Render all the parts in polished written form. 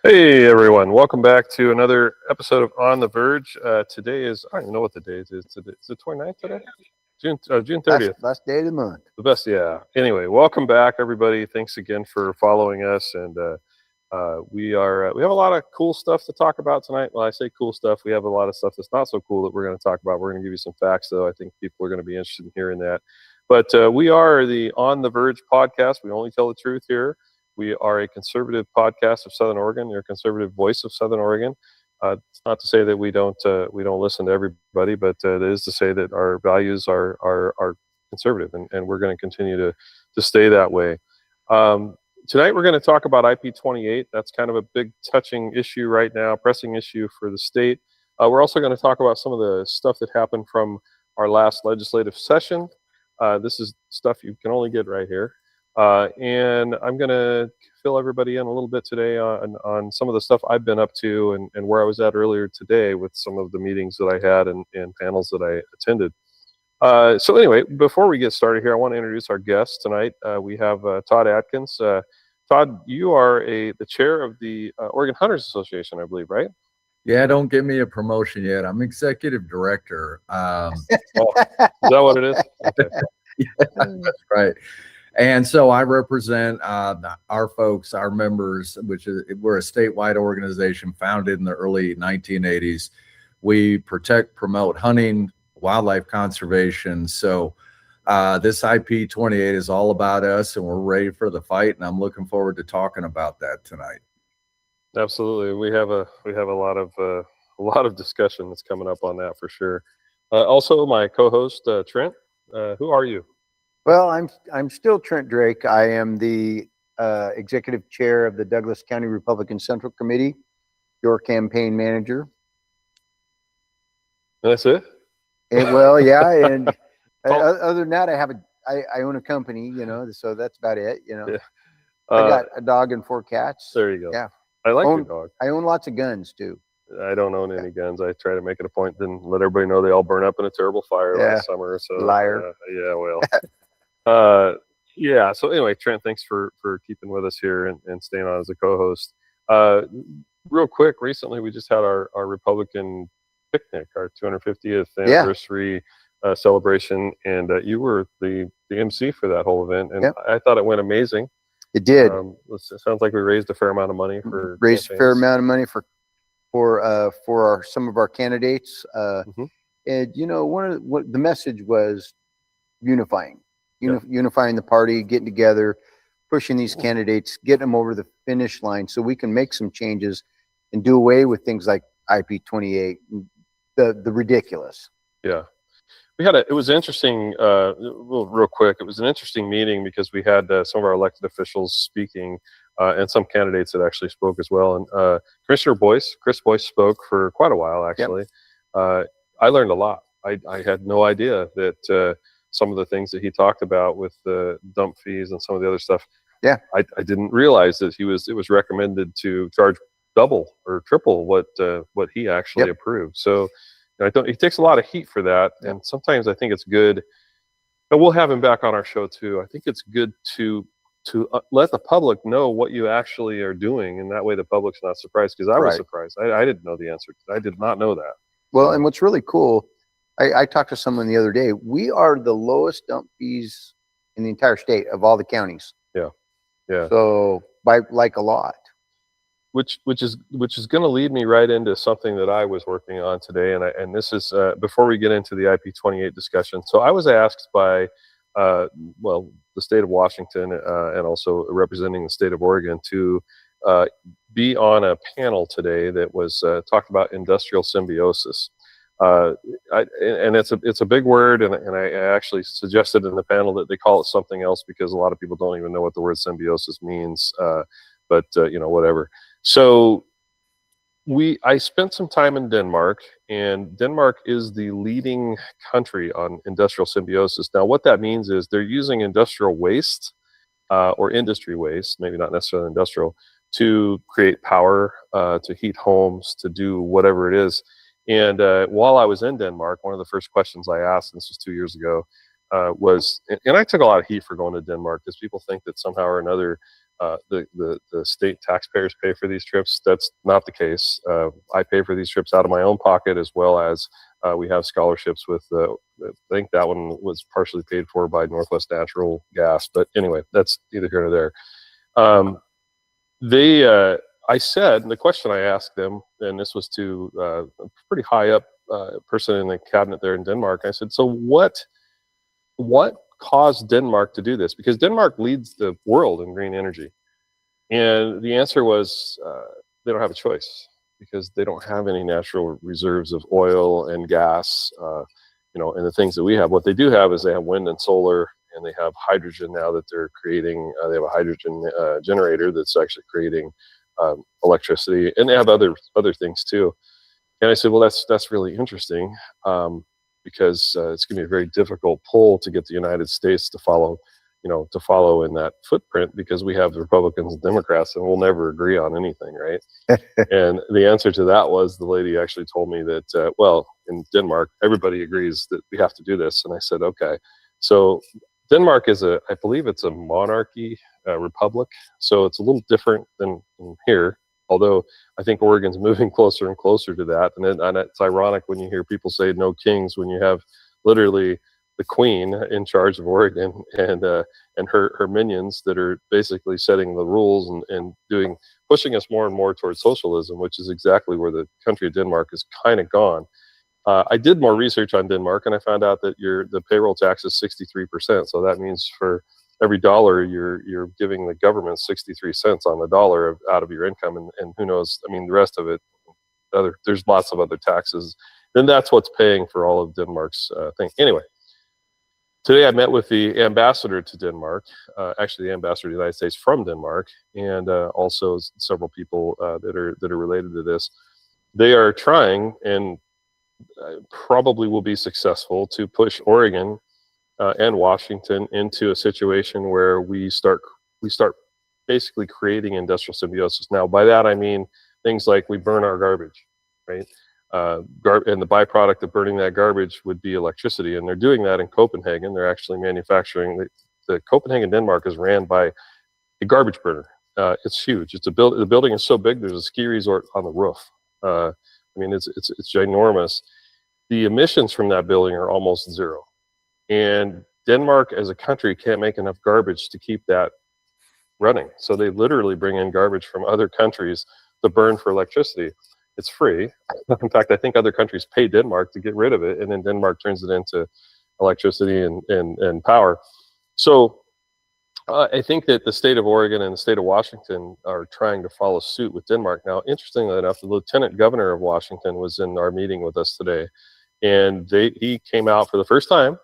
Hey everyone, welcome back to another episode of On the Verge. Today is, I don't even know what the date is today. Is it 29th today? June 30th. Last day of the month. The best, yeah. Anyway, welcome back everybody. Thanks again for following us. And we have a lot of cool stuff to talk about tonight. Well, I say cool stuff. We have a lot of stuff that's not so cool that we're going to talk about. We're going to give you some facts, though. I think people are going to be interested in hearing that. But we are the On the Verge podcast. We only tell the truth here. We are a conservative podcast of Southern Oregon. You're a conservative voice of Southern Oregon. It's not to say that we don't listen to everybody, but it is to say that our values are conservative, and we're going to continue to stay that way. Tonight we're going to talk about IP-28. That's kind of a big touching issue right now, pressing issue for the state. We're also going to talk about some of the stuff that happened from our last legislative session. This is stuff you can only get right here. And I'm going to fill everybody in a little bit today on some of the stuff I've been up to and where I was at earlier today with some of the meetings that I had and panels that I attended. So anyway, before we get started here, I want to introduce our guest tonight. We have Todd Adkins. Todd, you are the chair of the Oregon Hunters Association, I believe, right? Yeah, don't give me a promotion yet. I'm executive director. Oh, is that what it is? Okay. Yeah, that's right. And so I represent our folks, our members, we're a statewide organization founded in the early 1980s. We protect, promote hunting, wildlife conservation. So this IP-28 is all about us, and we're ready for the fight. And I'm looking forward to talking about that tonight. Absolutely, we have a lot of discussion that's coming up on that for sure. Also, my co-host Trent. Who are you? Well, I'm still Trent Drake. I am the executive chair of the Douglas County Republican Central Committee, your campaign manager. That's it? Well, yeah, and other than that, I own a company, so that's about it, Yeah. I got a dog and 4 cats. There you go. Yeah. I like your dog. I own lots of guns too. I don't own any guns. I try to make it a point, then let everybody know they all burn up in a terrible fire last summer. So liar. Yeah, well. Yeah. So anyway, Trent, thanks for keeping with us here and staying on as a co-host. Real quick, recently we just had our Republican picnic, our 250th anniversary celebration, and you were the MC for that whole event, and I thought it went amazing. It did. It sounds like we raised a fair amount of money for a fair amount of money for some of our candidates. And what the message was unifying the party, getting together, pushing these candidates, getting them over the finish line so we can make some changes and do away with things like IP-28, the ridiculous. Yeah. It was interesting, real quick, it was an interesting meeting because we had some of our elected officials speaking and some candidates that actually spoke as well. And Commissioner Chris Boyce spoke for quite a while, actually. Yep. I learned a lot. I had no idea that some of the things that he talked about with the dump fees and some of the other stuff. Yeah. I didn't realize that it was recommended to charge double or triple what he actually approved. So he takes a lot of heat for that, and sometimes I think it's good, and we'll have him back on our show too. I think it's good to let the public know what you actually are doing, and that way the public's not surprised, because I was surprised. I didn't know the answer. I did not know that. Well, and what's really cool, I talked to someone the other day. We are the lowest dump fees in the entire state of all the counties. Yeah. So by like a lot. Which is going to lead me right into something that I was working on today, and this is before we get into the IP-28 discussion. So I was asked by the state of Washington and also representing the state of Oregon to be on a panel today that was talked about industrial symbiosis. And it's a big word, and I actually suggested in the panel that they call it something else because a lot of people don't even know what the word symbiosis means. But whatever. So I spent some time in Denmark, and Denmark is the leading country on industrial symbiosis. Now, what that means is they're using industrial waste or industry waste, maybe not necessarily industrial, to create power, to heat homes, to do whatever it is. And while I was in Denmark, one of the first questions I asked, and this was 2 years ago, was, and I took a lot of heat for going to Denmark because people think that somehow or another the state taxpayers pay for these trips. That's not the case. I pay for these trips out of my own pocket, as well as we have scholarships with, I think that one was partially paid for by Northwest Natural Gas. But anyway, that's neither here nor there. I said, the question I asked them, and this was to a pretty high up person in the cabinet there in Denmark. I said, so what caused Denmark to do this? Because Denmark leads the world in green energy. And the answer was they don't have a choice, because they don't have any natural reserves of oil and gas, and the things that we have. What they do have is they have wind and solar, and they have hydrogen now that they're creating. They have a hydrogen generator that's actually creating electricity, and they have other things too. And I said, well, that's really interesting, because it's going to be a very difficult pull to get the United States to follow in that footprint, because we have the Republicans and Democrats, and we'll never agree on anything, right? And the answer to that was, the lady actually told me that, well, in Denmark, everybody agrees that we have to do this. And I said, okay. So Denmark is I believe it's a monarchy republic. So it's a little different than here, although I think Oregon's moving closer and closer to that. And it's ironic when you hear people say no kings, when you have literally the queen in charge of Oregon, and her minions that are basically setting the rules and pushing us more and more towards socialism, which is exactly where the country of Denmark is kind of gone. I did more research on Denmark, and I found out that the payroll tax is 63%. So that means for every dollar you're giving the government 63 cents on the dollar out of your income, and who knows? I mean, the rest of it, there's lots of other taxes. Then that's what's paying for all of Denmark's thing. Anyway. Today I met with the ambassador to Denmark, actually the ambassador to the United States from Denmark, and also several people that are related to this. They are trying, and probably will be successful, to push Oregon and Washington into a situation where we start basically creating industrial symbiosis. Now, by that I mean things like we burn our garbage, right? And the byproduct of burning that garbage would be electricity, and they're doing that in Copenhagen. They're actually manufacturing. The Copenhagen, Denmark, is ran by a garbage burner. It's huge. The building is so big. There's a ski resort on the roof. I mean, it's ginormous. The emissions from that building are almost zero, and Denmark as a country can't make enough garbage to keep that running. So they literally bring in garbage from other countries to burn for electricity. It's free. In fact, I think other countries pay Denmark to get rid of it, and then Denmark turns it into electricity and power. So I think that the state of Oregon and the state of Washington are trying to follow suit with Denmark. Now, interestingly enough, the lieutenant governor of Washington was in our meeting with us today, and he came out for the first time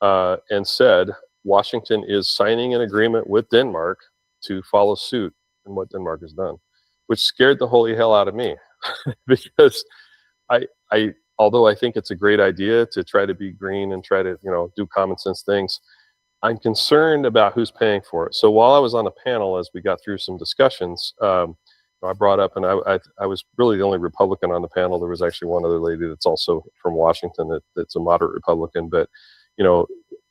and said Washington is signing an agreement with Denmark to follow suit in what Denmark has done, which scared the holy hell out of me. Because although I think it's a great idea to try to be green and try to do common sense things, I'm concerned about who's paying for it. So while I was on the panel, as we got through some discussions, I brought up, and I was really the only Republican on the panel. There was actually one other lady that's also from Washington that's a moderate Republican. But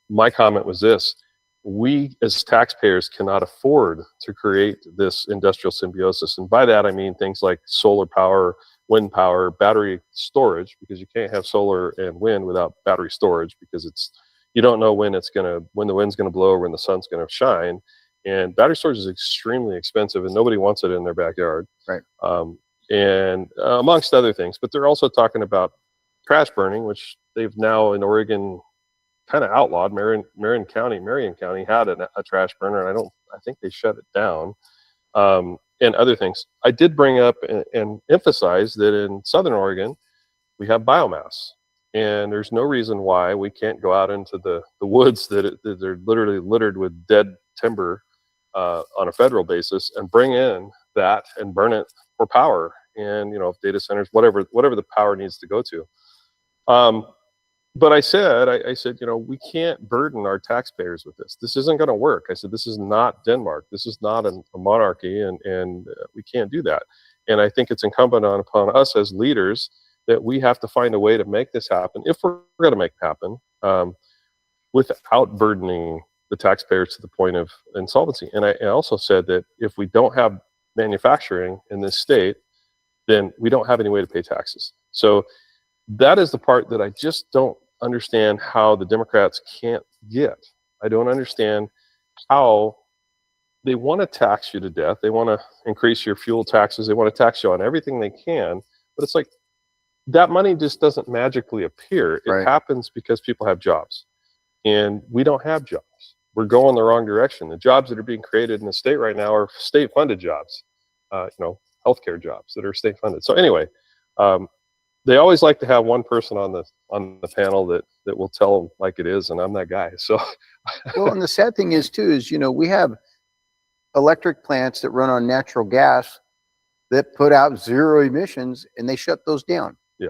my comment was this: we as taxpayers cannot afford to create this industrial symbiosis. And by that, I mean things like solar power, wind power, battery storage, because you can't have solar and wind without battery storage, because you don't know when the wind's going to blow or when the sun's going to shine. And battery storage is extremely expensive, and nobody wants it in their backyard. Right. And amongst other things. But they're also talking about trash burning, which they've now in Oregon kind of outlawed. Marion County had a trash burner, and I think they shut it down, and other things. I did bring up and emphasize that in Southern Oregon, we have biomass, and there's no reason why we can't go out into the woods that they're literally littered with dead timber on a federal basis, and bring in that and burn it for power, and data centers, whatever the power needs to go to. But I said, we can't burden our taxpayers with this. This isn't going to work. I said, this is not Denmark. This is not a monarchy, and we can't do that. And I think it's incumbent upon us as leaders that we have to find a way to make this happen, if we're going to make it happen, without burdening the taxpayers to the point of insolvency. And I also said that if we don't have manufacturing in this state, then we don't have any way to pay taxes. So that is the part that I just don't understand how the Democrats can't get. I don't understand how they want to tax you to death. They want to increase your fuel taxes. They want to tax you on everything they can. But it's like that money just doesn't magically appear. It happens because people have jobs. And we don't have jobs. We're going the wrong direction. The jobs that are being created in the state right now are state-funded jobs, healthcare jobs that are state-funded. So anyway, they always like to have one person on the panel that will tell them like it is, and I'm that guy. So, well, and the sad thing is too is we have electric plants that run on natural gas that put out zero emissions, and they shut those down. Yeah,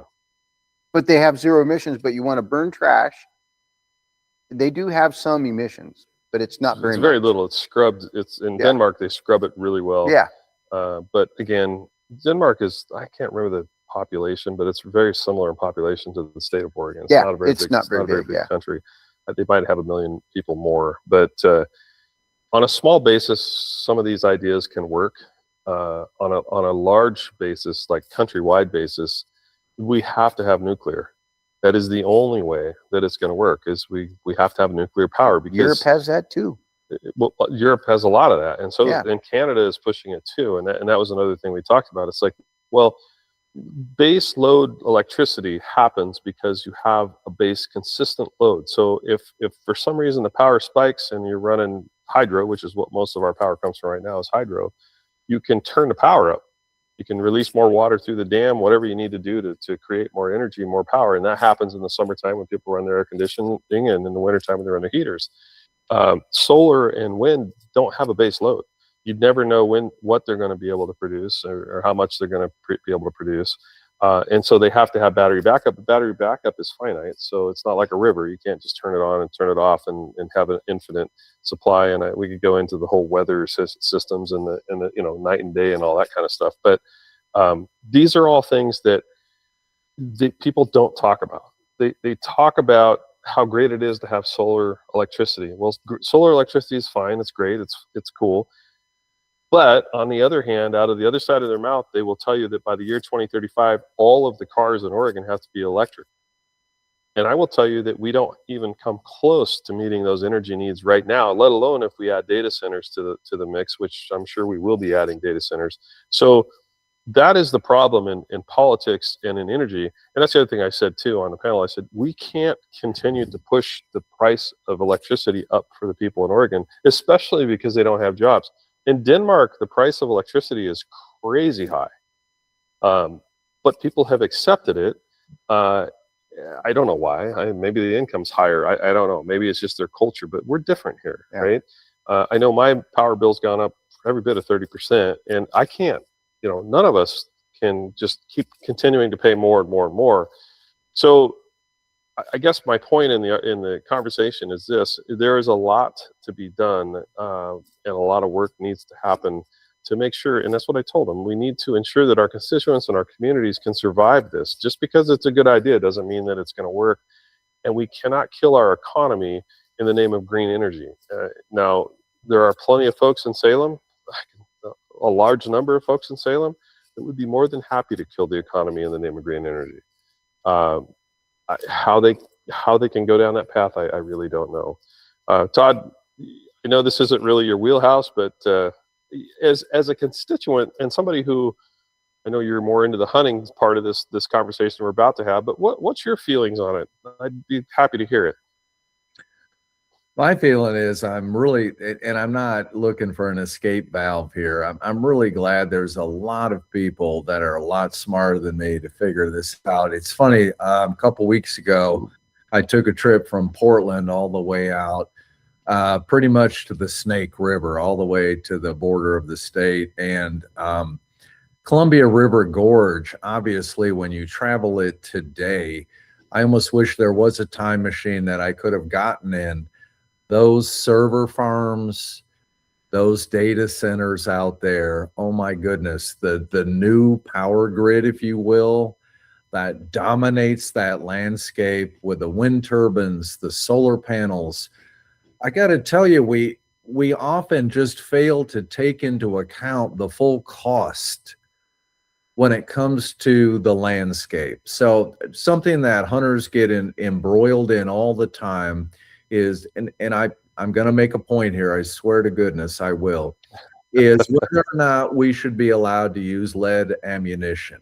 but they have zero emissions. But you want to burn trash. They do have some emissions, but it's not very much. It's very little. It's scrubbed. It's in Denmark, they scrub it really well. Yeah. But again, Denmark is, I can't remember the population, but it's very similar in population to the state of Oregon. It's not a very big country. They might have 1 million people more, but on a small basis, some of these ideas can work. On a large basis, like countrywide basis, we have to have nuclear. That is the only way that it's going to work. Is we have to have nuclear power, because Europe has that too. Well, Europe has a lot of that, and so and Canada is pushing it too. And that was another thing we talked about. It's like, well, base load electricity happens because you have a base consistent load. So if for some reason the power spikes and you're running hydro, which is what most of our power comes from right now, is hydro, you can turn the power up. You can release more water through the dam, whatever you need to do to create more energy, more power. And that happens in the summertime when people run their air conditioning, and in the wintertime when they run their heaters. Solar and wind don't have a base load. You'd never know what they're going to be able to produce or how much they're going to be able to produce. And so they have to have battery backup. But battery backup is finite. So it's not like a river. You can't just turn it on and turn it off and have an infinite supply. And we could go into the whole weather systems and the night and day and all that kind of stuff. But these are all things that people don't talk about. They talk about how great it is to have solar electricity. Well, solar electricity is fine. It's great. It's cool. But on the other hand, out of the other side of their mouth, they will tell you that by the year 2035, all of the cars in Oregon have to be electric. And I will tell you that we don't even come close to meeting those energy needs right now, let alone if we add data centers to the mix, which I'm sure we will be adding data centers. So that is the problem in politics and in energy. And that's the other thing I said too on the panel. I said, we can't continue to push the price of electricity up for the people in Oregon, especially because they don't have jobs. In Denmark, the price of electricity is crazy high, but people have accepted it. I don't know why. Maybe the income's higher. I don't know. Maybe it's just their culture, but we're different here, right? I know my power bill's gone up every bit of 30%, and I can't. None of us can just keep continuing to pay more and more and more. So I guess my point in the conversation is this: there is a lot to be done, and a lot of work needs to happen to make sure. And that's what I told them. We need to ensure that our constituents and our communities can survive this. Just because it's a good idea doesn't mean that it's going to work. And we cannot kill our economy in the name of green energy. Now, there are plenty of folks in Salem, a large number of folks in Salem, that would be more than happy to kill the economy in the name of green energy. How they can go down that path, I really don't know. Todd, I know this isn't really your wheelhouse, but as a constituent and somebody who, I know you're more into the hunting part of this conversation we're about to have, but what's your feelings on it? I'd be happy to hear it. My feeling is I'm really, and I'm not looking for an escape valve here. I'm really glad there's a lot of people that are a lot smarter than me to figure this out. It's funny, a couple weeks ago, I took a trip from Portland all the way out, pretty much to the Snake River, all the way to the border of the state. And Columbia River Gorge, obviously, when you travel it today, I almost wish there was a time machine that I could have gotten in. Those server farms, those data centers out there, oh my goodness, the new power grid, if you will, that dominates that landscape with the wind turbines, the solar panels. I got to tell you, we often just fail to take into account the full cost when it comes to the landscape. So something that hunters get embroiled in all the time is, and I'm going to make a point here. I swear to goodness I will, is whether or not we should be allowed to use lead ammunition.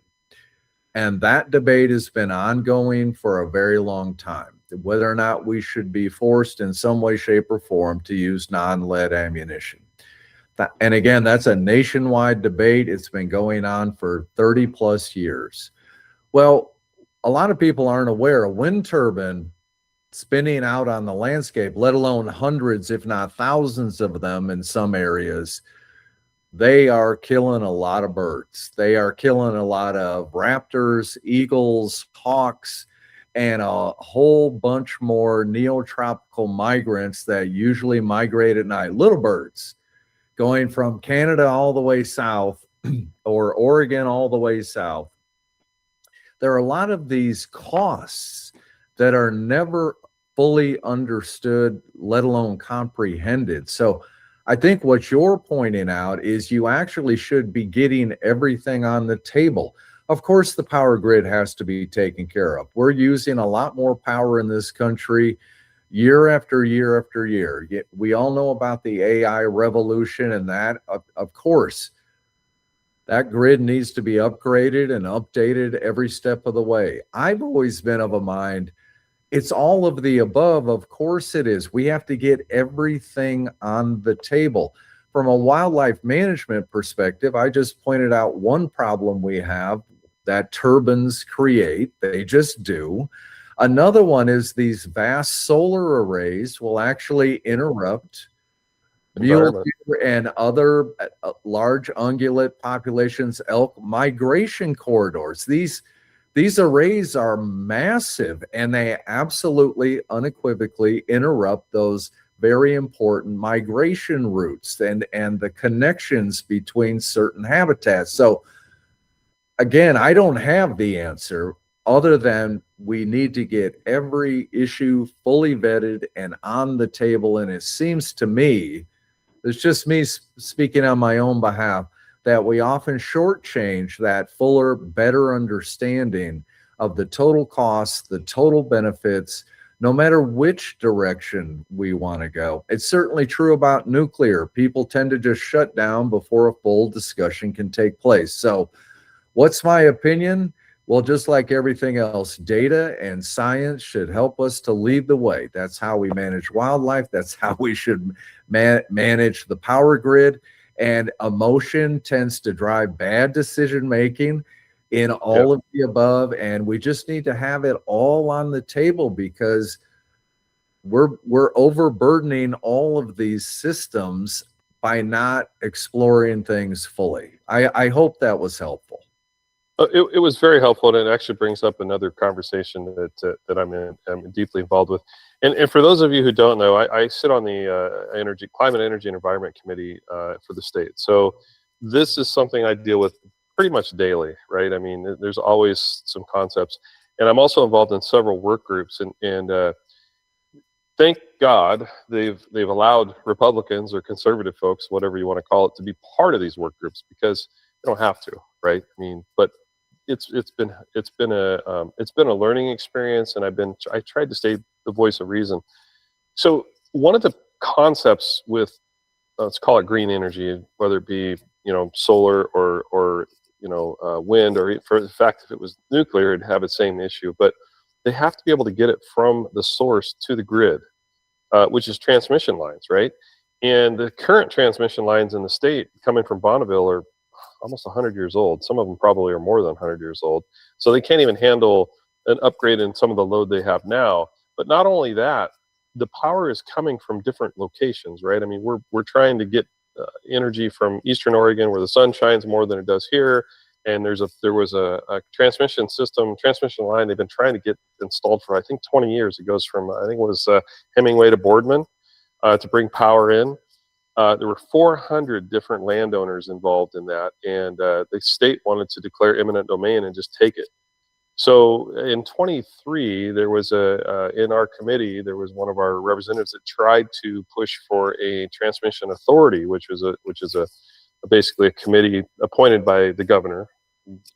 And that debate has been ongoing for a very long time, whether or not we should be forced in some way, shape, or form to use non-lead ammunition. And again, that's a nationwide debate. It's been going on for 30 plus years. Well, a lot of people aren't aware a wind turbine spinning out on the landscape, let alone hundreds, if not thousands of them in some areas, they are killing a lot of birds. They are killing a lot of raptors, eagles, hawks, and a whole bunch more neotropical migrants that usually migrate at night, little birds going from Canada all the way south or Oregon all the way south. There are a lot of these costs that are never fully understood, let alone comprehended. So I think what you're pointing out is you actually should be getting everything on the table. Of course, the power grid has to be taken care of. We're using a lot more power in this country year after year after year. We all know about the AI revolution, and that, of course, that grid needs to be upgraded and updated every step of the way. I've always been of a mind, it's all of the above. Of course it is. We have to get everything on the table. From a wildlife management perspective, I just pointed out one problem we have that turbines create. They just do. Another one is these vast solar arrays will actually interrupt mule deer and other large ungulate populations, elk migration corridors. These arrays are massive, and they absolutely unequivocally interrupt those very important migration routes and the connections between certain habitats. So again, I don't have the answer other than we need to get every issue fully vetted and on the table. And it seems to me, it's just me speaking on my own behalf, that we often shortchange that fuller, better understanding of the total costs, the total benefits, no matter which direction we want to go. It's certainly true about nuclear. People tend to just shut down before a full discussion can take place. So what's my opinion? Well, just like everything else, data and science should help us to lead the way. That's how we manage wildlife. That's how we should manage the power grid. And emotion tends to drive bad decision making in all of the above. And we just need to have it all on the table because we're overburdening all of these systems by not exploring things fully. I hope that was helpful. It was very helpful, and it actually brings up another conversation that I'm deeply involved with. And for those of you who don't know, I sit on the Climate, Energy, and Environment Committee for the state. So this is something I deal with pretty much daily, right? I mean, there's always some concepts, and I'm also involved in several work groups. And thank God they've allowed Republicans or conservative folks, whatever you want to call it, to be part of these work groups because they don't have to, right? I mean, but it's been a learning experience, and I tried to stay the voice of reason. So one of the concepts with let's call it green energy, whether it be solar or wind, or for the fact if it was nuclear, it'd have the same issue. But they have to be able to get it from the source to the grid, which is transmission lines, right? And the current transmission lines in the state coming from Bonneville are almost 100 years old. Some of them probably are more than 100 years old. So they can't even handle an upgrade in some of the load they have now. But not only that, the power is coming from different locations, right? I mean, we're trying to get energy from Eastern Oregon where the sun shines more than it does here. And there was a transmission line they've been trying to get installed for, I think, 20 years. It goes from, I think it was Hemingway to Boardman to bring power in. There were 400 different landowners involved in that, and the state wanted to declare eminent domain and just take it. So in 23, there was in our committee, there was one of our representatives that tried to push for a transmission authority, which is basically a committee appointed by the governor,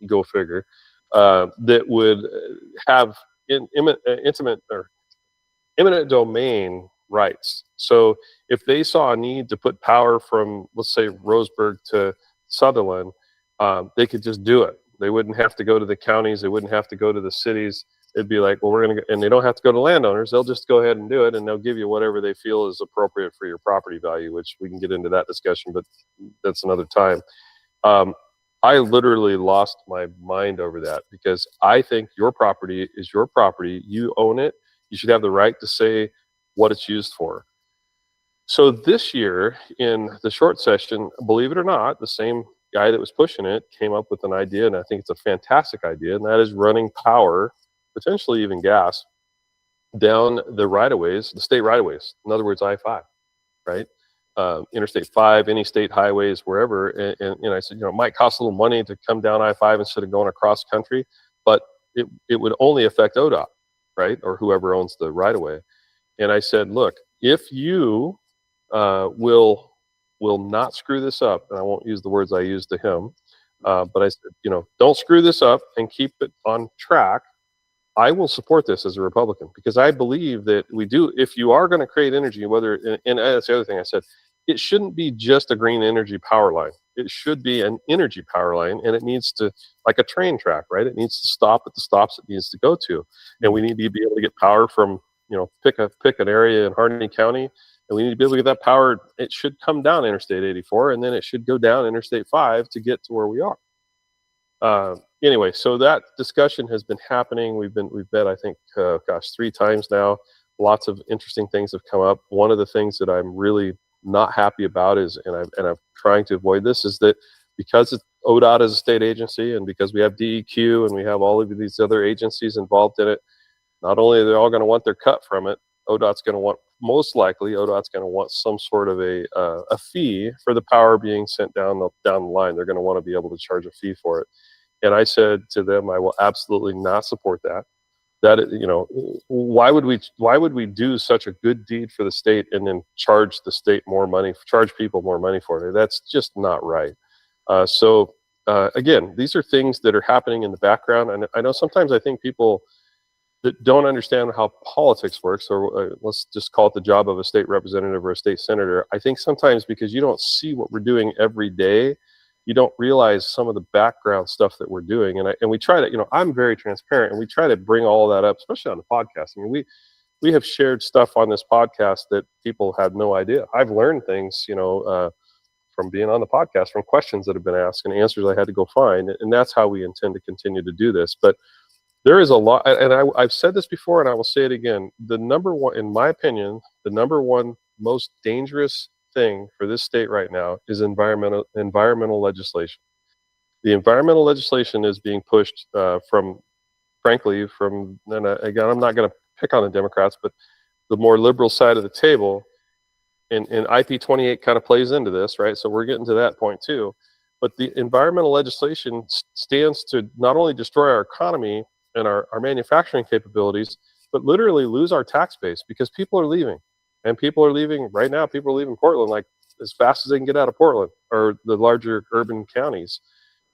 go figure, that would have intimate or eminent domain rights. So if they saw a need to put power from, let's say, Roseburg to Sutherland, they could just do it. They wouldn't have to go to the counties. They wouldn't have to go to the cities. It'd be like, well, we're going to, and they don't have to go to landowners. They'll just go ahead and do it, and they'll give you whatever they feel is appropriate for your property value, which we can get into that discussion, but that's another time. I literally lost my mind over that, because I think your property is your property. You own it. You should have the right to say what it's used for. So this year in the short session, believe it or not, the same guy that was pushing it came up with an idea, and I think it's a fantastic idea, and that is running power, potentially even gas, down the right-of-ways, the state right-of-ways. In other words, I-5, right? Interstate 5, any state highways, wherever. And I said, it might cost a little money to come down I-5 instead of going across country, but it would only affect ODOT, right? Or whoever owns the right-of-way. And I said, look, if you will not screw this up, and I won't use the words I used to him, but I said, don't screw this up and keep it on track. I will support this as a Republican, because I believe that we do, if you are going to create energy, and that's the other thing I said, it shouldn't be just a green energy power line. It should be an energy power line, and it needs to, like a train track, right? It needs to stop at the stops it needs to go to. And we need to be able to get power from, pick an area in Harney County, and we need to be able to get that power. It should come down Interstate 84, and then it should go down Interstate 5 to get to where we are. Anyway, so that discussion has been happening. We've met, I think, 3 times now. Lots of interesting things have come up. One of the things that I'm really not happy about is, and I'm trying to avoid this, is that because ODOT is a state agency, and because we have DEQ and we have all of these other agencies involved in it, not only are they all going to want their cut from it, most likely ODOT's going to want some sort of a fee for the power being sent down the line. They're going to want to be able to charge a fee for it. And I said to them, I will absolutely not support that. Why would we do such a good deed for the state and then charge the state more money, charge people more money for it? That's just not right. So again, these are things that are happening in the background. And I know sometimes I think people that don't understand how politics works, or let's just call it the job of a state representative or a state senator. I think sometimes because you don't see what we're doing every day, you don't realize some of the background stuff that we're doing. And we try to, I'm very transparent, and we try to bring all that up, especially on the podcast. I mean, we have shared stuff on this podcast that people have no idea. I've learned things, from being on the podcast, from questions that have been asked and answers I had to go find. And that's how we intend to continue to do this. But there is a lot, and I've said this before, and I will say it again. The number one, in my opinion, the number one most dangerous thing for this state right now is environmental legislation. The environmental legislation is being pushed from, and again, I'm not going to pick on the Democrats, but the more liberal side of the table, and IP-28 kind of plays into this, right? So we're getting to that point too. But the environmental legislation stands to not only destroy our economy and our manufacturing capabilities, but literally lose our tax base, because people are leaving. And people are leaving right now. People are leaving Portland like as fast as they can get out of Portland or the larger urban counties.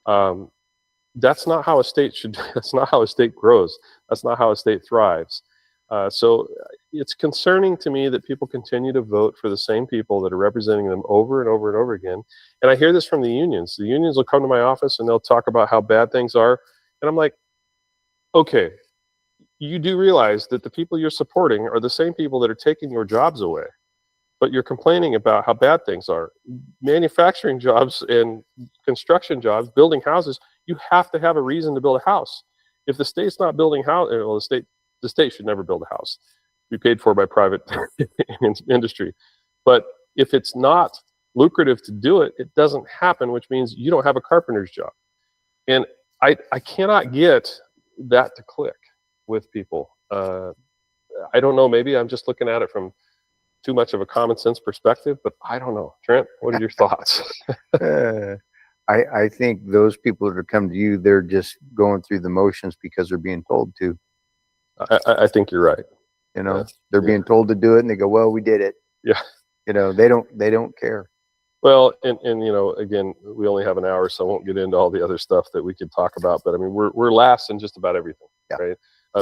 That's not how a state should. That's not how a state grows. That's not how a state thrives. So it's concerning to me that people continue to vote for the same people that are representing them over and over and over again. And I hear this from the unions. The unions will come to my office and they'll talk about how bad things are, and I'm like, okay, you do realize that the people you're supporting are the same people that are taking your jobs away, but you're complaining about how bad things are. Manufacturing jobs and construction jobs, building houses, you have to have a reason to build a house. If the state's not building house, well, the state should never build a house. Be paid for by private industry. But if it's not lucrative to do it, it doesn't happen, which means you don't have a carpenter's job. And I cannot get that to click with people. I don't know, maybe I'm just looking at it from too much of a common sense perspective, but I don't know. Trent, what are your thoughts? I think those people that come to you, they're just going through the motions because they're being told to. I think you're right. You know, Yeah. they're being told to do it, and they go, "Well, we did it." Yeah. You know, they don't care. Well, and you know, again, we only have an hour, so I won't get into all the other stuff that we could talk about. But I mean, we're last in just about everything, Yeah. right?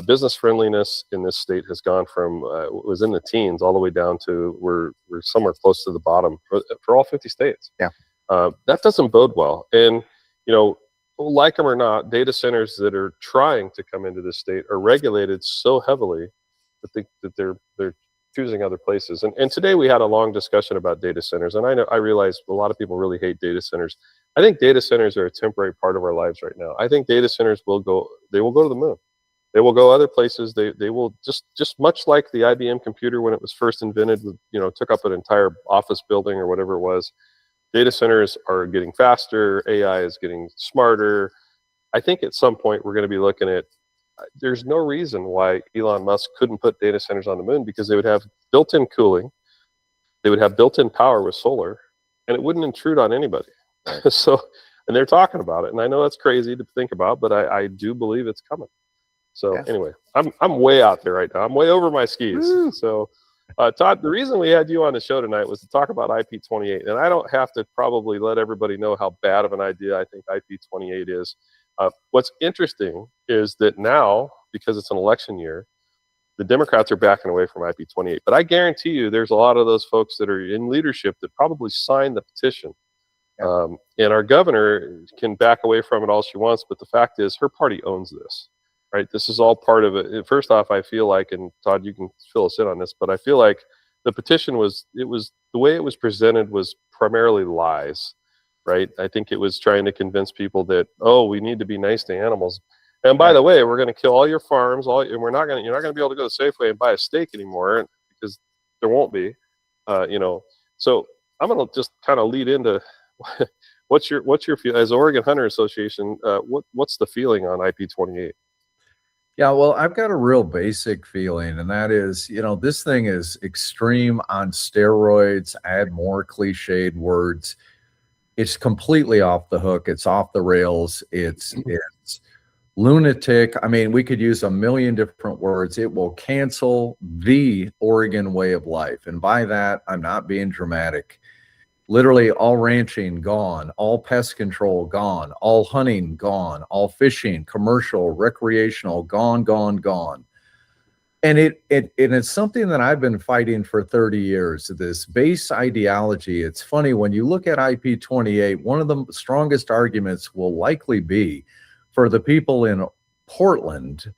Business friendliness in this state has gone from was in the teens all the way down to we're somewhere close to the bottom for all 50 states. Yeah. That doesn't bode well. And you know, like them or not, data centers that are trying to come into this state are regulated so heavily that they're choosing other places. And today we had a long discussion about data centers. And I realize a lot of people really hate data centers. I think data centers are a temporary part of our lives right now. I think data centers will go to the moon. They will go other places. They will just much like the IBM computer when it was first invented, you know, took up an entire office building or whatever it was. Data centers are getting faster. AI is getting smarter. I think at some point we're going to be looking at, there's no reason why Elon Musk couldn't put data centers on the moon, because they would have built-in cooling, they would have built-in power with solar, and it wouldn't intrude on anybody. So, and they're talking about it, and I know that's crazy to think about, but I do believe it's coming. So anyway, I'm way out there right now. I'm way over my skis. Woo. So, Todd, the reason we had you on the show tonight was to talk about IP-28, and I don't have to probably let everybody know how bad of an idea I think IP-28 is. What's interesting is that now, because it's an election year, the Democrats are backing away from IP-28. But I guarantee you there's a lot of those folks that are in leadership that probably signed the petition. Yeah. And our governor can back away from it all she wants, but the fact is her party owns this, right? This is all part of it. First off, I feel like, and Todd, you can fill us in on this, but I feel like the petition was the way it was presented was primarily lies. Right? I think it was trying to convince people that, oh, we need to be nice to animals. And by the way, we're going to kill all your farms, and you're not going to be able to go to Safeway and buy a steak anymore because there won't be, you know. So I'm going to just kind of lead into what's your feel as Oregon Hunter Association? What's the feeling on IP-28? Yeah, well, I've got a real basic feeling, and that is, you know, this thing is extreme on steroids. Add more cliched words. It's completely off the hook. It's off the rails. It's lunatic. I mean, we could use a million different words. It will cancel the Oregon way of life. And by that, I'm not being dramatic. Literally all ranching gone, all pest control gone, all hunting gone, all fishing, commercial, recreational, gone, gone, gone. And it's something that I've been fighting for 30 years, this base ideology. It's funny, when you look at IP-28, one of the strongest arguments will likely be for the people in Portland,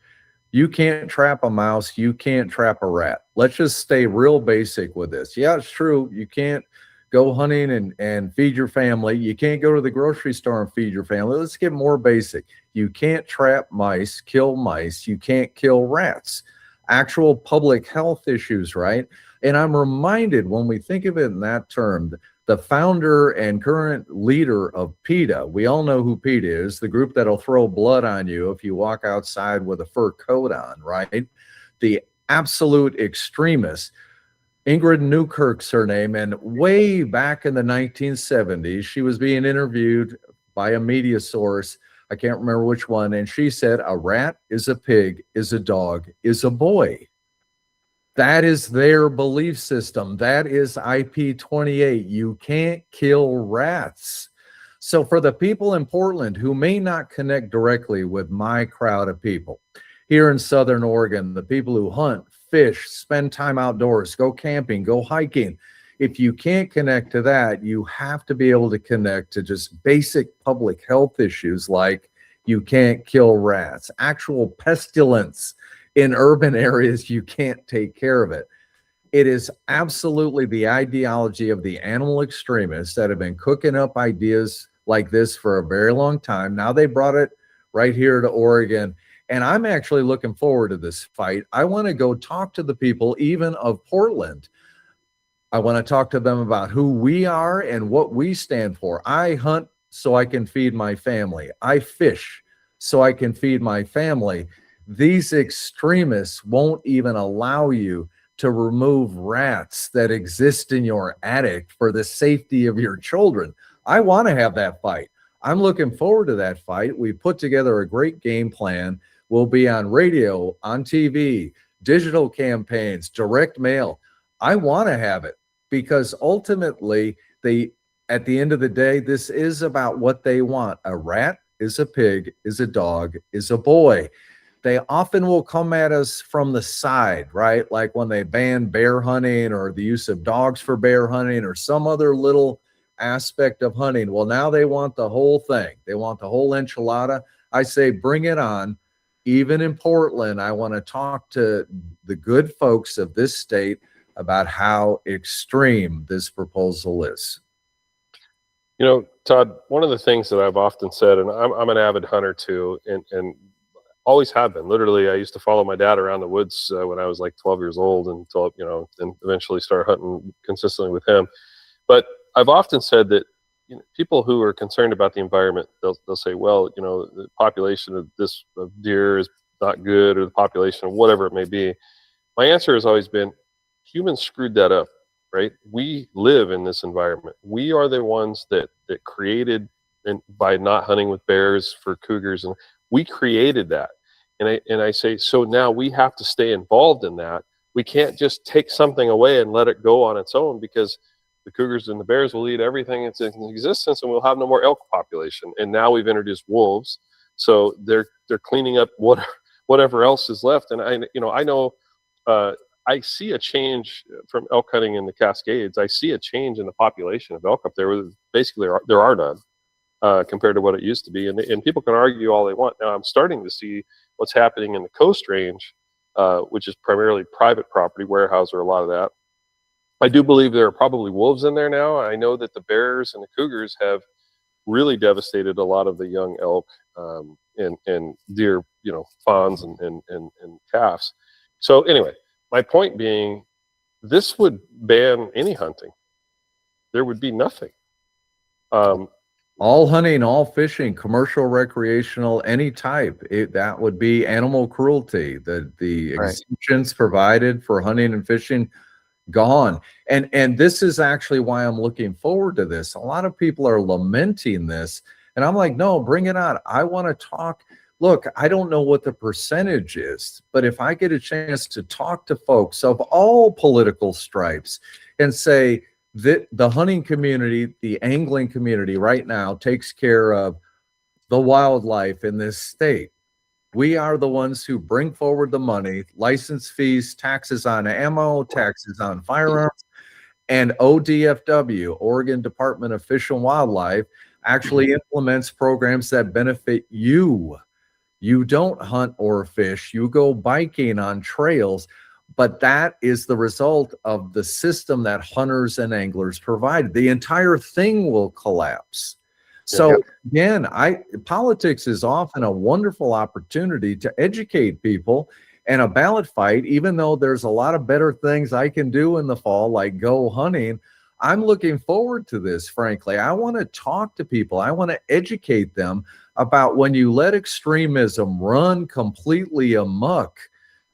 you can't trap a mouse, you can't trap a rat. Let's just stay real basic with this. Yeah, it's true. You can't go hunting and feed your family. You can't go to the grocery store and feed your family. Let's get more basic. You can't trap mice, kill mice. You can't kill rats. Actual public health issues, right? And I'm reminded, when we think of it in that term, the founder and current leader of PETA, we all know who PETA is, the group that'll throw blood on you if you walk outside with a fur coat on, right? The absolute extremist. Ingrid Newkirk's her name, and way back in the 1970s, she was being interviewed by a media source, I can't remember which one, and she said, a rat is a pig, is a dog, is a boy. That is their belief system. That is IP-28. You can't kill rats. So for the people in Portland who may not connect directly with my crowd of people, here in Southern Oregon, the people who hunt, fish, spend time outdoors, go camping, go hiking, if you can't connect to that, you have to be able to connect to just basic public health issues like you can't kill rats, actual pestilence in urban areas, you can't take care of it. It is absolutely the ideology of the animal extremists that have been cooking up ideas like this for a very long time. Now they brought it right here to Oregon. And I'm actually looking forward to this fight. I want to go talk to the people even of Portland. I want to talk to them about who we are and what we stand for. I hunt so I can feed my family. I fish so I can feed my family. These extremists won't even allow you to remove rats that exist in your attic for the safety of your children. I want to have that fight. I'm looking forward to that fight. We put together a great game plan. We'll be on radio, on TV, digital campaigns, direct mail. I want to have it because ultimately at the end of the day, this is about what they want. A rat is a pig, is a dog, is a boy. They often will come at us from the side, right? Like when they ban bear hunting or the use of dogs for bear hunting or some other little aspect of hunting. Well, now they want the whole thing. They want the whole enchilada. I say, bring it on. Even in Portland, I want to talk to the good folks of this state about how extreme this proposal is. You know, Todd, one of the things that I've often said, and I'm an avid hunter too, and always have been. Literally, I used to follow my dad around the woods when I was like 12 years old until, you know, and eventually started hunting consistently with him. But I've often said that, you know, people who are concerned about the environment, they'll say, well, you know, the population of deer is not good, or the population of whatever it may be. My answer has always been, humans screwed that up, right? We live in this environment. We are the ones that created, and by not hunting with bears for cougars, and we created that. And I say, so now we have to stay involved in that. We can't just take something away and let it go on its own, because the cougars and the bears will eat everything that's in existence, and we'll have no more elk population. And now we've introduced wolves, so they're cleaning up whatever else is left. And I know I see a change from elk hunting in the Cascades. I see a change in the population of elk up there. Basically, there are none compared to what it used to be. And people can argue all they want. Now I'm starting to see what's happening in the Coast Range, which is primarily private property, Weyerhaeuser, a lot of that. I do believe there are probably wolves in there now. I know that the bears and the cougars have really devastated a lot of the young elk and deer, you know, fawns and calves. So anyway, my point being, this would ban any hunting. There would be nothing. All hunting, all fishing, commercial, recreational, any type. That would be animal cruelty. The exemptions provided for hunting and fishing, gone. And this is actually why I'm looking forward to this. A lot of people are lamenting this, and I'm like, no, bring it on. I want to talk. Look, I don't know what the percentage is, but if I get a chance to talk to folks of all political stripes and say that the hunting community, the angling community right now takes care of the wildlife in this state. We are the ones who bring forward the money, license fees, taxes on ammo, taxes on firearms, and ODFW, Oregon Department of Fish and Wildlife, actually implements programs that benefit you. You don't hunt or fish, you go biking on trails, but that is the result of the system that hunters and anglers provide. The entire thing will collapse. So again, politics is often a wonderful opportunity to educate people, and a ballot fight, even though there's a lot of better things I can do in the fall, like go hunting, I'm looking forward to this, frankly. I want to talk to people. I want to educate them about when you let extremism run completely amok,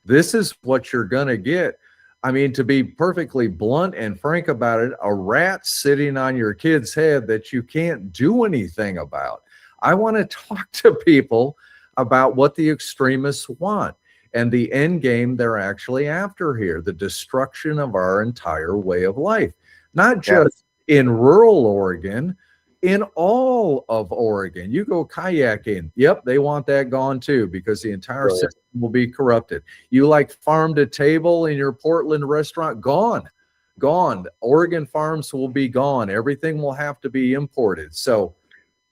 this is what you're going to get. I mean, to be perfectly blunt and frank about it, a rat sitting on your kid's head that you can't do anything about. I want to talk to people about what the extremists want and the end game they're actually after here, the destruction of our entire way of life, not just in rural Oregon, in all of Oregon. You go kayaking, yep, they want that gone too, because the entire system will be corrupted. You like farm to table in your Portland restaurant, gone. Oregon farms will be gone. Everything will have to be imported. So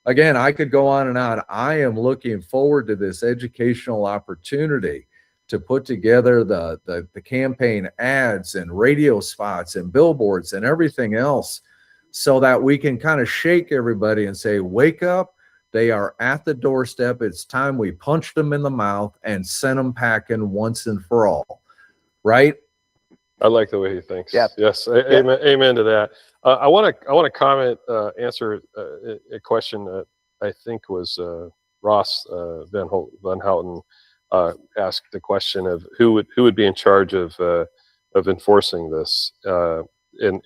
again, I could go on and on. I am looking forward to this educational opportunity to put together the campaign ads and radio spots and billboards and everything else, so that we can kind of shake everybody and say, wake up, they are at the doorstep. It's time we punched them in the mouth and sent them packing once and for all. Right? I like the way he thinks. Yeah. Yes. Amen to that. I want to comment, answer a question that I think was Ross Van Houten asked the question of who would be in charge of enforcing this. and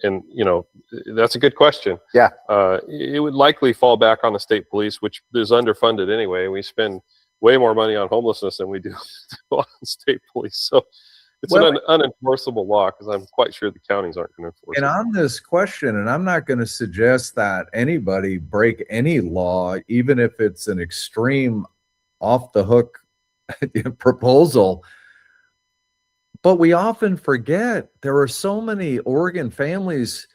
that's a good question. Yeah. It would likely fall back on the state police, which is underfunded anyway. We spend way more money on homelessness than we do on state police. So it's an unenforceable law because I'm quite sure the counties aren't going to enforce and it. on this question, and I'm not going to suggest that anybody break any law, even if it's an extreme off the hook proposal. But we often forget there are so many Oregon families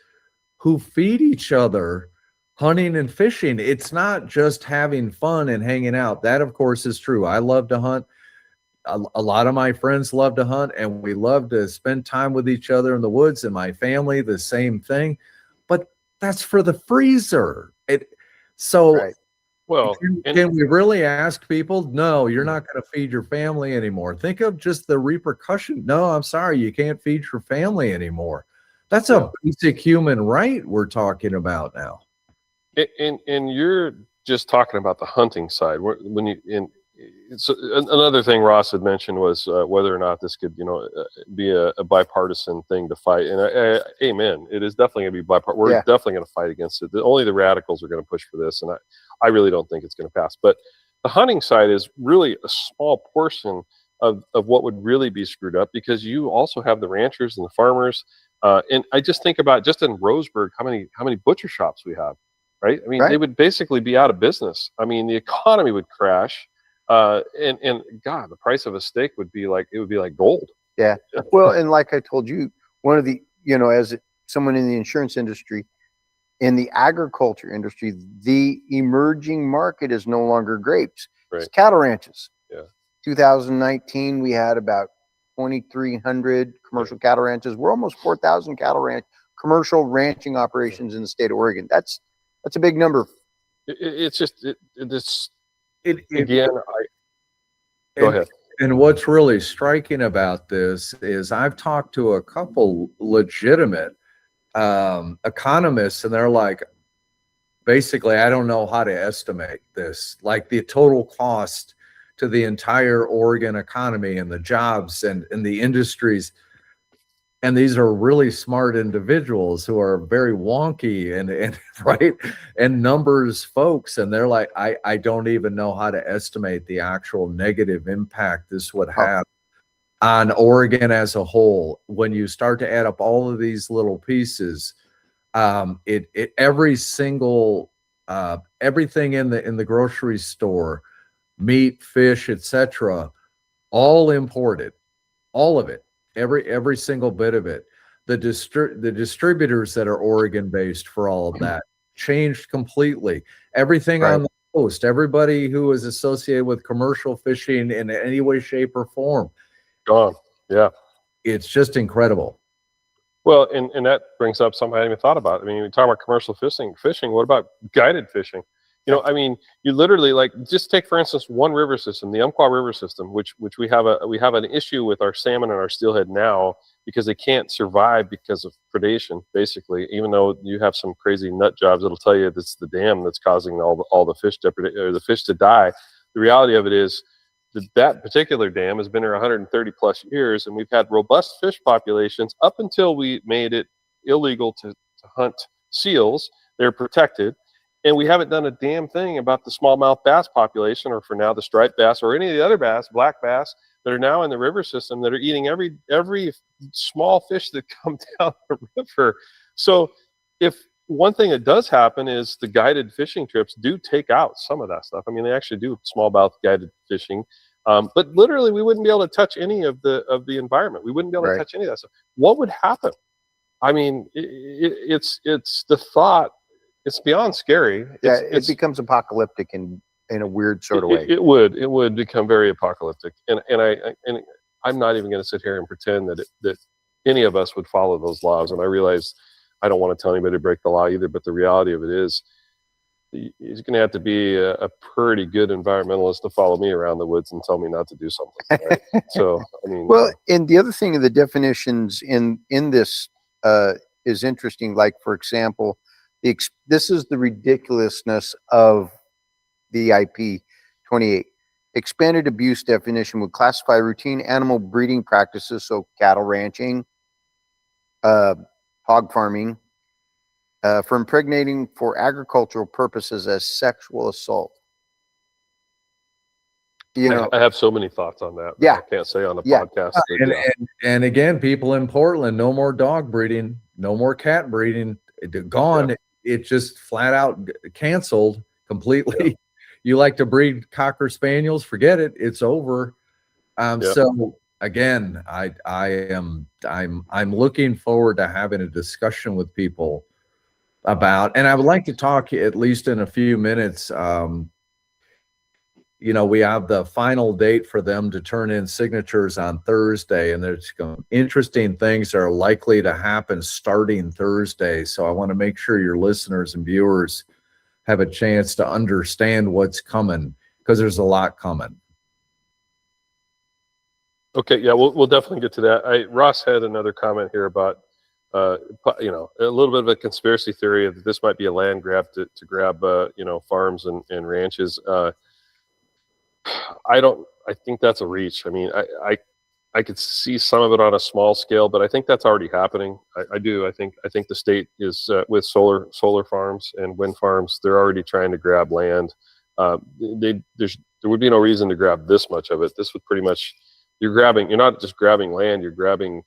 who feed each other hunting and fishing. It's not just having fun and hanging out. That, of course, is true. I love to hunt. A lot of my friends love to hunt, and we love to spend time with each other in the woods, and my family, the same thing. But that's for the freezer. Right. Well, can we really ask people? No, you're not going to feed your family anymore. Think of just the repercussion. No, I'm sorry, you can't feed your family anymore. That's a basic human right we're talking about now. And you're just talking about the hunting side. It's another thing Ross had mentioned was whether or not this could, be a bipartisan thing to fight. And amen, it is definitely going to be bipartisan. We're definitely going to fight against it. Only the radicals are going to push for this, and I really don't think it's going to pass. But the hunting side is really a small portion of what would really be screwed up, because you also have the ranchers and the farmers. And I just think about just in Roseburg, how many butcher shops we have, right? I mean, they would basically be out of business. I mean, the economy would crash. And God, the price of a steak would be like gold. Yeah. Well, and like I told you, one of the, as someone in the insurance industry, in the agriculture industry, the emerging market is no longer grapes. Right. It's cattle ranches. Yeah. 2019, we had about 2,300 commercial cattle ranches. We're almost 4,000 commercial ranching operations in the state of Oregon. That's a big number. Go ahead. And what's really striking about this is I've talked to a couple legitimate economists, and they're like, basically, I don't know how to estimate this, like the total cost to the entire Oregon economy and the jobs and the industries. And these are really smart individuals who are very wonky and right and numbers folks, and they're like, I don't even know how to estimate the actual negative impact this would have on Oregon as a whole. When you start to add up all of these little pieces, every single everything in the grocery store, meat, fish, etc., all imported, all of it. Every single bit of it. The distributors that are Oregon based for all of that changed completely. Everything on the coast, everybody who is associated with commercial fishing in any way, shape, or form, gone. Yeah, it's just incredible. Well, and that brings up something I hadn't even thought about. I mean, we talk about commercial fishing. What about guided fishing? I mean, you literally, like, just take, for instance, one river system, the Umpqua River system, which we have an issue with our salmon and our steelhead now because they can't survive because of predation, basically. Even though you have some crazy nut jobs that'll tell you it's the dam that's causing all the fish the fish to die. The reality of it is that particular dam has been here 130 plus years, and we've had robust fish populations up until we made it illegal to hunt seals. They're protected. And we haven't done a damn thing about the smallmouth bass population, or for now the striped bass, or any of the other bass, black bass, that are now in the river system that are eating every small fish that come down the river. So if one thing that does happen is the guided fishing trips do take out some of that stuff. I mean, they actually do smallmouth guided fishing. But literally we wouldn't be able to touch any of the environment. We wouldn't be able to touch any of that stuff. What would happen? I mean, it's the thought. It's beyond scary. It becomes apocalyptic in a weird sort of way. It would become very apocalyptic, and I'm not even going to sit here and pretend that any of us would follow those laws. And I realize I don't want to tell anybody to break the law either, but the reality of it is, he's going to have to be a pretty good environmentalist to follow me around the woods and tell me not to do something. Right? So I mean, well, and the other thing of the definitions in this is interesting. Like, for example, this is the ridiculousness of the IP-28. Expanded abuse definition would classify routine animal breeding practices, so cattle ranching, hog farming for impregnating for agricultural purposes as sexual assault. You know, I have so many thoughts on that. Yeah. I can't say on the Yeah. podcast. But, And again, people in Portland, no more dog breeding, no more cat breeding. Gone. Yeah. It just flat out canceled completely. You like to breed Cocker Spaniels? Forget it. It's over. So again, I'm looking forward to having a discussion with people about, and I would like to talk at least in a few minutes. You know, we have the final date for them to turn in signatures on Thursday, and there's interesting things that are likely to happen starting Thursday. So I want to make sure your listeners and viewers have a chance to understand what's coming, because there's a lot coming. Okay, yeah, we'll definitely get to that. Ross had another comment here about, you know, a little bit of a conspiracy theory that this might be a land grab to grab, you know, farms and ranches. I think that's a reach. I mean, I could see some of it on a small scale, but I think that's already happening. I do. I think the state is with solar farms and wind farms. They're already trying to grab land. There would be no reason to grab this much of it. This would pretty much, you're not just grabbing land, you're grabbing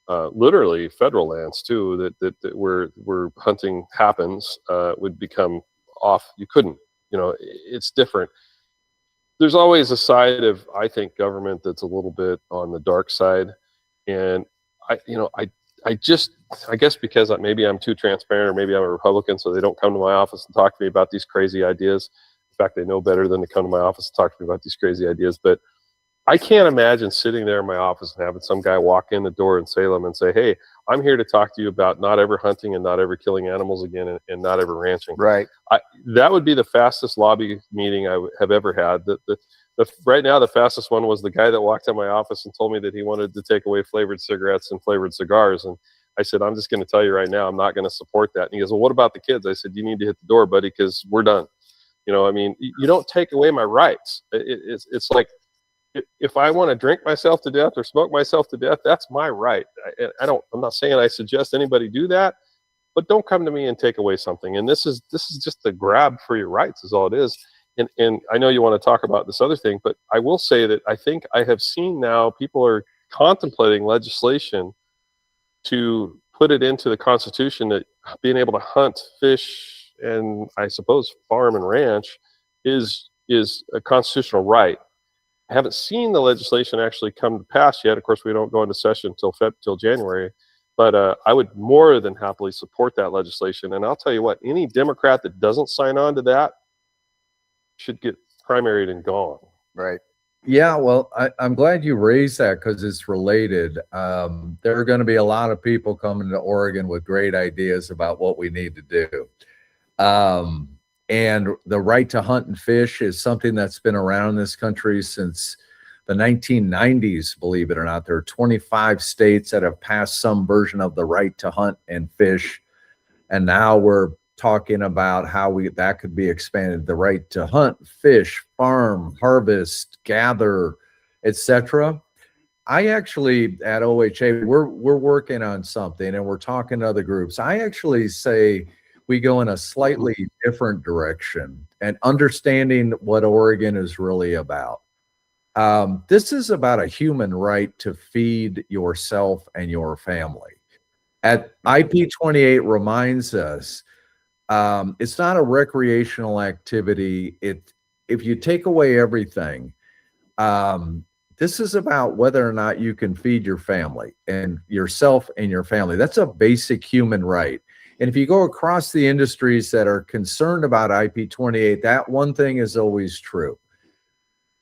literally federal lands too, that where hunting happens would become off. You couldn't, you know, it's different. There's always a side of, I think, government that's a little bit on the dark side. And I guess because maybe I'm too transparent, or maybe I'm a Republican, so they don't come to my office and talk to me about these crazy ideas. In fact, they know better than to come to my office and talk to me about these crazy ideas. But I can't imagine sitting there in my office and having some guy walk in the door in Salem and say, "Hey, I'm here to talk to you about not ever hunting and not ever killing animals again and not ever ranching." right. That would be the fastest lobby meeting I have ever had. Right now, the fastest one was the guy that walked in my office and told me that he wanted to take away flavored cigarettes and flavored cigars. And I said, "I'm just going to tell you right now, I'm not going to support that." And he goes, "Well, what about the kids?" I said, "You need to hit the door, buddy, because we're done." You know, I mean, you don't take away my rights. It's like, if I want to drink myself to death or smoke myself to death, that's my right. I'm not saying I suggest anybody do that, but don't come to me and take away something. And this is just a grab for your rights is all it is. And I know you want to talk about this other thing, but I will say that I think I have seen now people are contemplating legislation to put it into the Constitution that being able to hunt, fish, and I suppose farm and ranch is a constitutional right. I haven't seen the legislation actually come to pass yet. Of course, we don't go into session till January, but I would more than happily support that legislation. And I'll tell you what, any Democrat that doesn't sign on to that should get primaried and gone. Right. Yeah, well, I'm glad you raised that, because it's related. There are going to be a lot of people coming to Oregon with great ideas about what we need to do. And the right to hunt and fish is something that's been around in this country since the 1990s, believe it or not. There are 25 states that have passed some version of the right to hunt and fish. And now we're talking about how that could be expanded, the right to hunt, fish, farm, harvest, gather, etc. I actually, at OHA, we're working on something, and we're talking to other groups. I actually say we go in a slightly different direction and understanding what Oregon is really about. This is about a human right to feed yourself and your family. At IP-28 reminds us, it's not a recreational activity. If you take away everything, this is about whether or not you can feed your family and yourself and your family. That's a basic human right. And if you go across the industries that are concerned about IP-28, that one thing is always true.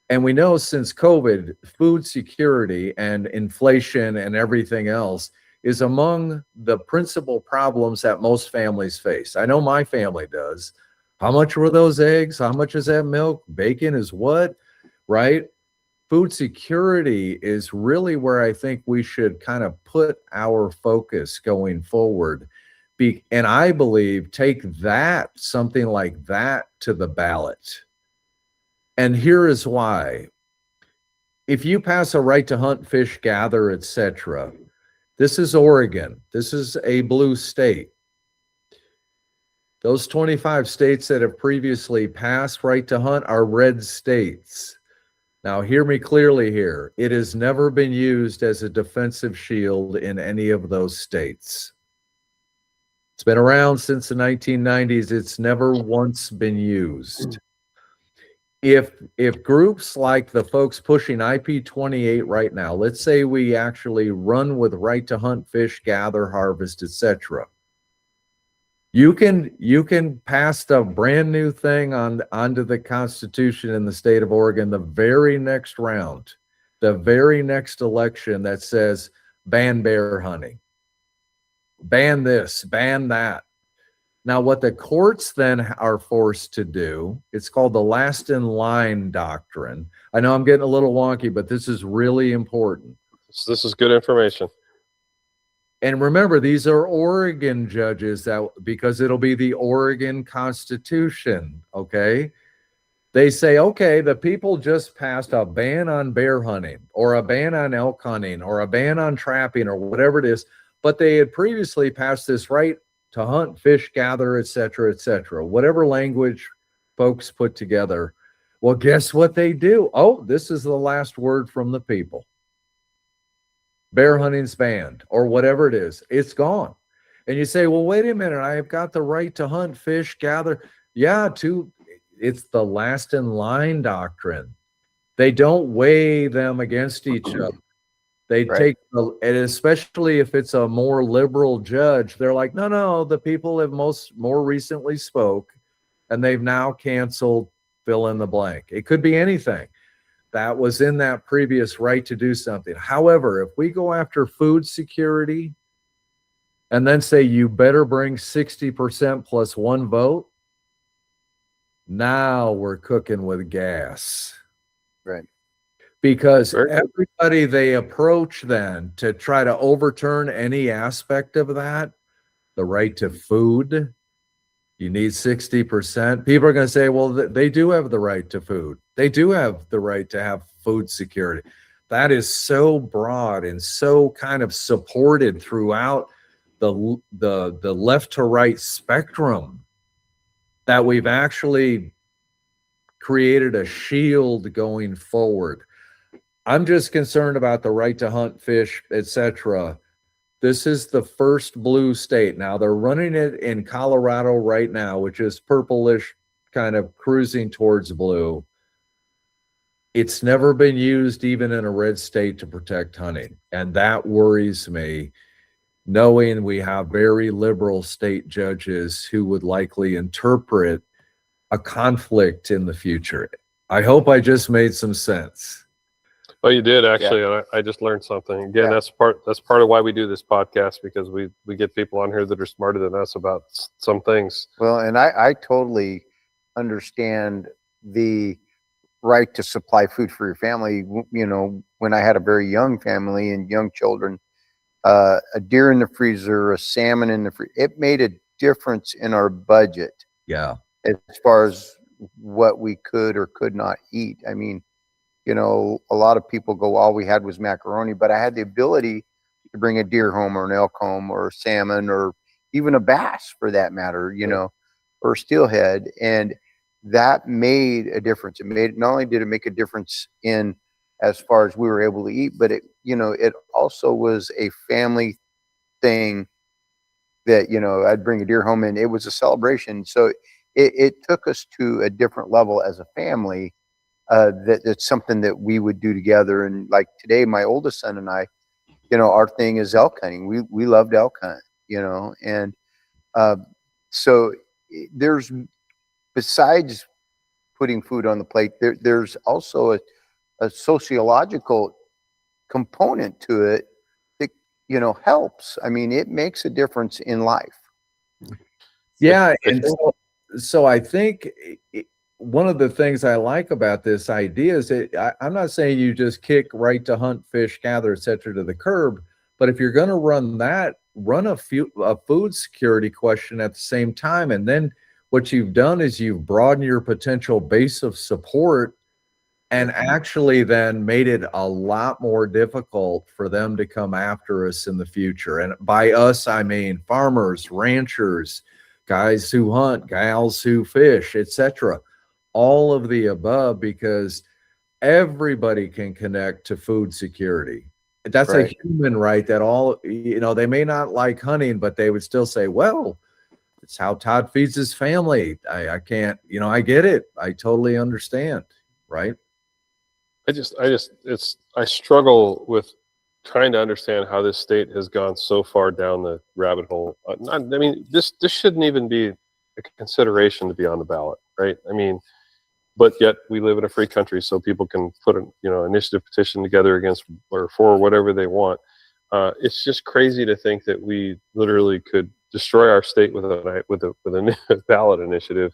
And we know since COVID, food security and inflation and everything else is among the principal problems that most families face. I know my family does. How much were those eggs? How much is that milk? Bacon is what, right? Food security is really where I think we should kind of put our focus going forward. And I believe take that, something like that, to the ballot. And here is why. If you pass a right to hunt, fish, gather, etc., This is Oregon. This is a blue state. Those 25 states that have previously passed right to hunt are red states. Now, hear me clearly here. It has never been used as a defensive shield in any of those states. It's been around since the 1990s. It's never once been used. If groups like the folks pushing IP-28 right now, let's say we actually run with right to hunt, fish, gather, harvest, etc. You can pass the brand new thing onto the Constitution in the state of Oregon the very next round, the very next election that says ban bear hunting, ban this, ban that. Now, what the courts then are forced to do, it's called the last in line doctrine. I know I'm getting a little wonky, but this is really important. This is good information. And remember, these are Oregon judges because it'll be the Oregon Constitution, okay? They say, okay, the people just passed a ban on bear hunting or a ban on elk hunting or a ban on trapping or whatever it is, but they had previously passed this right to hunt, fish, gather, etc., whatever language folks put together. Well, guess what they do? Oh, this is the last word from the people. Bear hunting's banned or whatever it is. It's gone. And you say, well, wait a minute. I've got the right to hunt, fish, gather. Yeah, it's the last in line doctrine. They don't weigh them against each other. They take, and especially if it's a more liberal judge, they're like, no, the people have more recently spoke and they've now canceled fill in the blank. It could be anything that was in that previous right to do something. However, if we go after food security and then say you better bring 60% plus one vote, now we're cooking with gas. Right. Because everybody they approach then to try to overturn any aspect of that, the right to food, you need 60%. People are going to say, well, they do have the right to food. They do have the right to have food security. That is so broad and so kind of supported throughout the left to right spectrum that we've actually created a shield going forward. I'm just concerned about the right to hunt, fish, etc. This is the first blue state. Now they're running it in Colorado right now, which is purplish, kind of cruising towards blue. It's never been used even in a red state to protect hunting. And that worries me, knowing we have very liberal state judges who would likely interpret a conflict in the future. I hope I just made some sense. Well, you did actually. Yeah. I just learned something. Again, that's part of why we do this podcast, because we get people on here that are smarter than us about some things. Well, and I totally understand the right to supply food for your family. You know, when I had a very young family and young children, a deer in the freezer, a salmon in the freezer, it made a difference in our budget. Yeah. As far as what we could or could not eat. I mean, you know, a lot of people go, all we had was macaroni, but I had the ability to bring a deer home or an elk home or a salmon or even a bass for that matter, you know, or steelhead. And that made a difference. It made, not only did it make a difference in as far as we were able to eat, but it, you know, it also was a family thing that, you know, I'd bring a deer home and it was a celebration. So it took us to a different level as a family. That's something that we would do together. And like today, my oldest son and I, you know, our thing is elk hunting. We loved elk hunt, you know, and so there's, besides putting food on the plate, there's also a sociological component to it that, you know, helps. I mean, it makes a difference in life. Yeah. And so I think one of the things I like about this idea is that I'm not saying you just kick right to hunt, fish, gather, etc. to the curb, but if you're going to run that, run a food security question at the same time. And then what you've done is you've broadened your potential base of support and actually then made it a lot more difficult for them to come after us in the future. And by us, I mean farmers, ranchers, guys who hunt, gals who fish, etc. All of the above, because everybody can connect to food security. That's a human right that all, they may not like hunting, but they would still say, well, it's how Todd feeds his family. I can't, I get it. I totally understand. Right. I struggle with trying to understand how this state has gone so far down the rabbit hole. I mean, this shouldn't even be a consideration to be on the ballot, right? I mean, but yet we live in a free country, so people can put an initiative petition together against or for whatever they want. It's just crazy to think that we literally could destroy our state with a ballot initiative.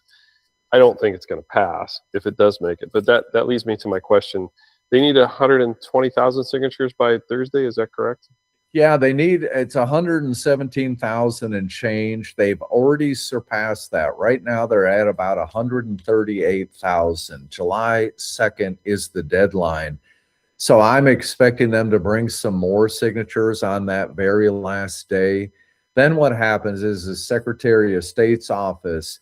I don't think it's going to pass if it does make it. But that leads me to my question. They need 120,000 signatures by Thursday. Is that correct? Yeah, it's 117,000 and change. They've already surpassed that. Right now, they're at about 138,000. July 2nd is the deadline. So I'm expecting them to bring some more signatures on that very last day. Then what happens is the Secretary of State's office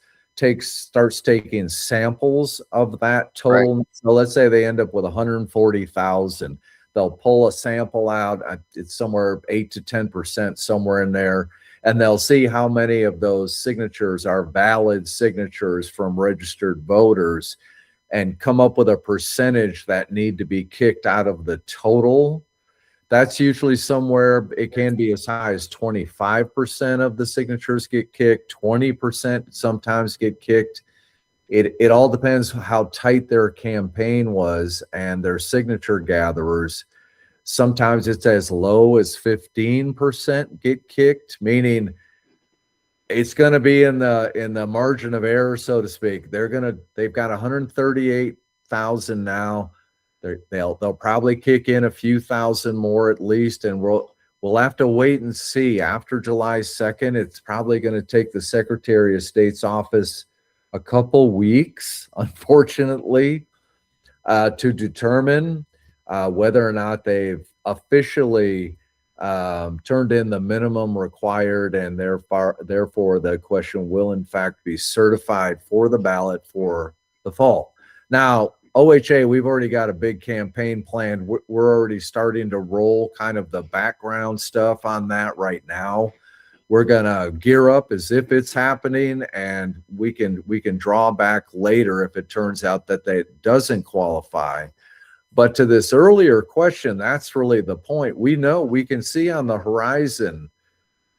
starts taking samples of that total. Right. So let's say they end up with 140,000. They'll pull a sample out. It's somewhere 8 to 10%, somewhere in there. And they'll see how many of those signatures are valid signatures from registered voters and come up with a percentage that need to be kicked out of the total. That's usually somewhere, it can be as high as 25% of the signatures get kicked, 20% sometimes get kicked. It all depends how tight their campaign was and their signature gatherers. Sometimes it's as low as 15% get kicked, meaning it's going to be in the margin of error, so to speak. They've got 138,000 now. They'll probably kick in a few thousand more at least, and we'll have to wait and see. After July 2nd, it's probably going to take the Secretary of State's office a couple weeks, unfortunately, to determine whether or not they've officially turned in the minimum required, and therefore the question will in fact be certified for the ballot for the fall. Now, OHA, we've already got a big campaign planned. We're already starting to roll kind of the background stuff on that right now. We're gonna gear up as if it's happening, and we can draw back later if it turns out that it doesn't qualify. But to this earlier question, that's really the point. We know, we can see on the horizon,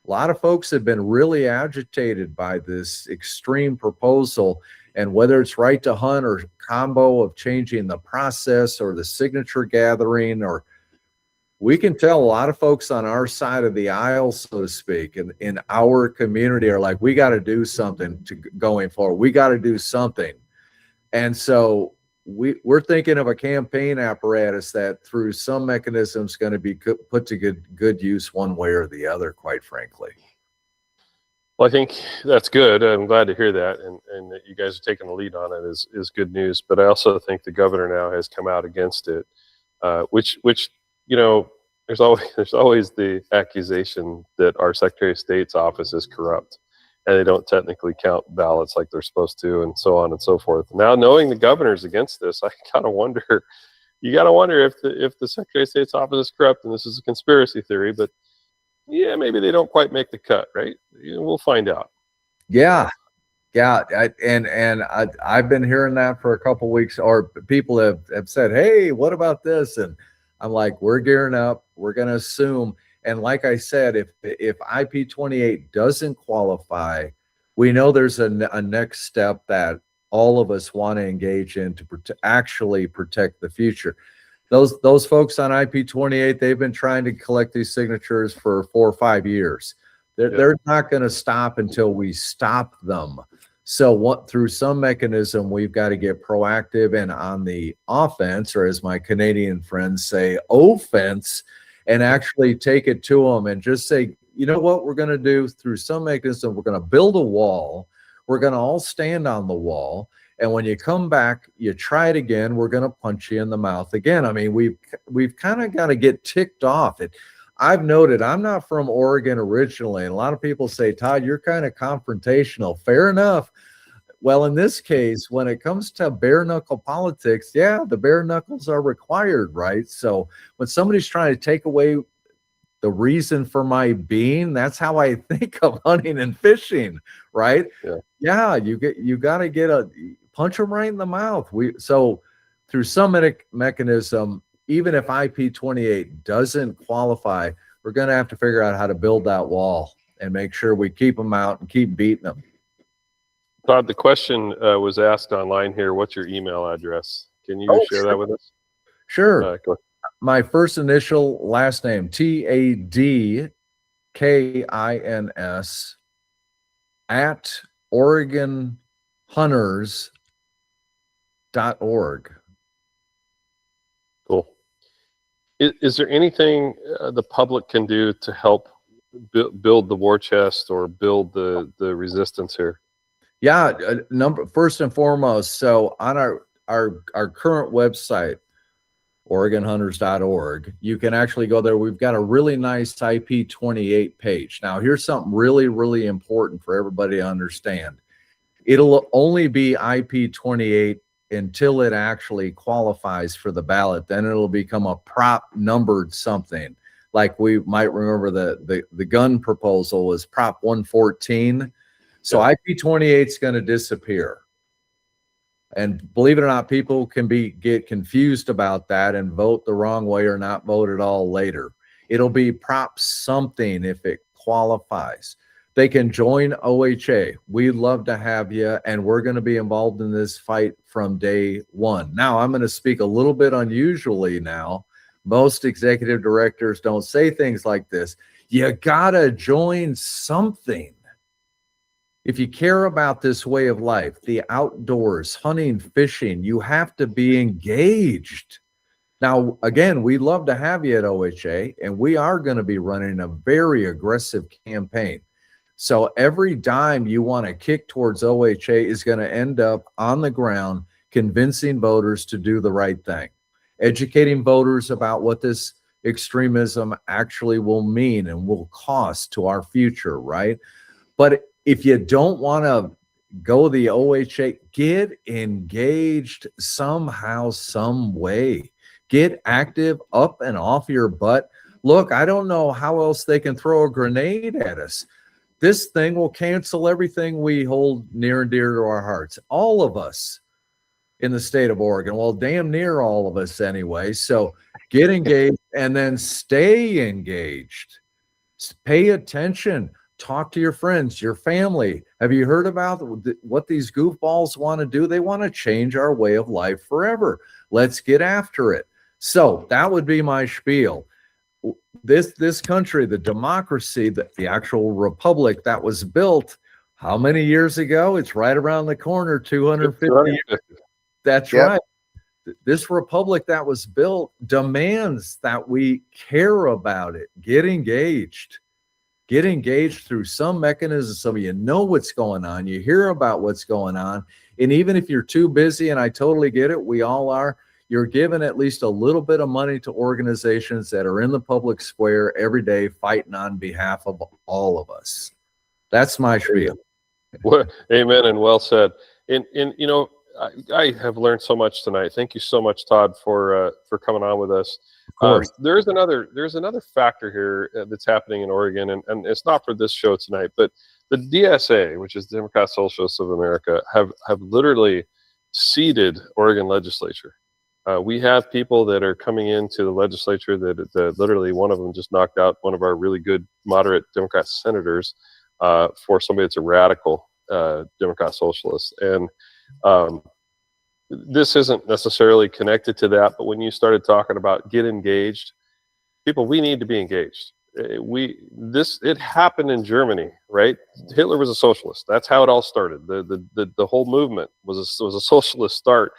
a lot of folks have been really agitated by this extreme proposal, and whether it's right to hunt or combo of changing the process or the signature gathering, or we can tell a lot of folks on our side of the aisle, so to speak, in our community are like, we got to do something going forward. We got to do something. And so we're thinking of a campaign apparatus that through some mechanisms is going to be put to good use one way or the other, quite frankly. Well, I think that's good. I'm glad to hear that, and that you guys are taking the lead on it is good news. But I also think the governor now has come out against it, which there's always the accusation that our Secretary of State's office is corrupt, and they don't technically count ballots like they're supposed to, and so on and so forth. Now, knowing the governor's against this, I gotta wonder. You gotta wonder if the Secretary of State's office is corrupt, and this is a conspiracy theory, but. Yeah, maybe they don't quite make the cut, right? We'll find out. Yeah. I've been hearing that for a couple of weeks, or people have said, hey, what about this? And I'm like, we're gearing up. We're going to assume. And like I said, if IP-28 doesn't qualify, we know there's a next step that all of us want to engage in to actually protect the future. Those folks on IP-28, they've been trying to collect these signatures for 4 or 5 years. They're not going to stop until we stop them. So through some mechanism, we've got to get proactive and on the offense, or as my Canadian friends say, offense, and actually take it to them and just say, you know what we're going to do through some mechanism? We're going to build a wall. We're going to all stand on the wall. And when you come back, you try it again, we're going to punch you in the mouth again. I mean, we've kind of got to get ticked off. I've noted I'm not from Oregon originally, and a lot of people say, Todd, you're kind of confrontational. Fair enough. Well, in this case, when it comes to bare knuckle politics, yeah, the bare knuckles are required, right? So when somebody's trying to take away the reason for my being, that's how I think of hunting and fishing, right? Yeah, you got to punch them right in the mouth. So through some mechanism, even if IP-28 doesn't qualify, we're going to have to figure out how to build that wall and make sure we keep them out and keep beating them. Todd, the question was asked online here. What's your email address? Can you share that with us? Sure. My first initial, last name, TADKINS at OregonHunters.org. Cool. Is there anything the public can do to help build the war chest or build the resistance here? Yeah, first and foremost, so on our current website, OregonHunters.org, you can actually go there. We've got a really nice IP-28 page. Now, here's something really, really important for everybody to understand. It'll only be IP-28 until it actually qualifies for the ballot. Then it'll become a prop numbered something. Like we might remember the gun proposal was Prop 114. So IP-28 is going to disappear. And believe it or not, people can get confused about that and vote the wrong way or not vote at all later. It'll be Prop something if it qualifies. They can join OHA. We'd love to have you, and we're going to be involved in this fight from day one. Now, I'm going to speak a little bit unusually now. Most executive directors don't say things like this. You got to join something. If you care about this way of life, the outdoors, hunting, fishing, you have to be engaged. Now, again, we'd love to have you at OHA, and we are going to be running a very aggressive campaign. So every dime you want to kick towards OHA is going to end up on the ground convincing voters to do the right thing, educating voters about what this extremism actually will mean and will cost to our future, right? But if you don't want to go the OHA, get engaged somehow, some way. Get active, up and off your butt. Look, I don't know how else they can throw a grenade at us. This thing will cancel everything we hold near and dear to our hearts. All of us in the state of Oregon. Well, damn near all of us anyway. So get engaged and then stay engaged. Pay attention. Talk to your friends, your family. Have you heard about what these goofballs want to do? They want to change our way of life forever. Let's get after it. So that would be my spiel. This country, the democracy, the actual republic that was built how many years ago? It's right around the corner, 250 years. That's right. This republic that was built demands that we care about it. Get engaged. Get engaged through some mechanism so you know what's going on. You hear about what's going on. And even if you're too busy, and I totally get it, we all are, you're giving at least a little bit of money to organizations that are in the public square every day fighting on behalf of all of us. That's my spiel. Well, amen and well said. And you know, I have learned so much tonight. Thank you so much, Todd, for coming on with us. Of course. There's another factor here that's happening in Oregon, and it's not for this show tonight, but the DSA, which is Democrat Socialists of America, have literally seeded Oregon legislature. We have people that are coming into the legislature that literally one of them just knocked out one of our really good moderate Democrat senators for somebody that's a radical Democrat socialist. And this isn't necessarily connected to that, but when you started talking about get engaged, people, we need to be engaged. It happened in Germany, right? Hitler was a socialist. That's how it all started. The whole movement was a socialist start,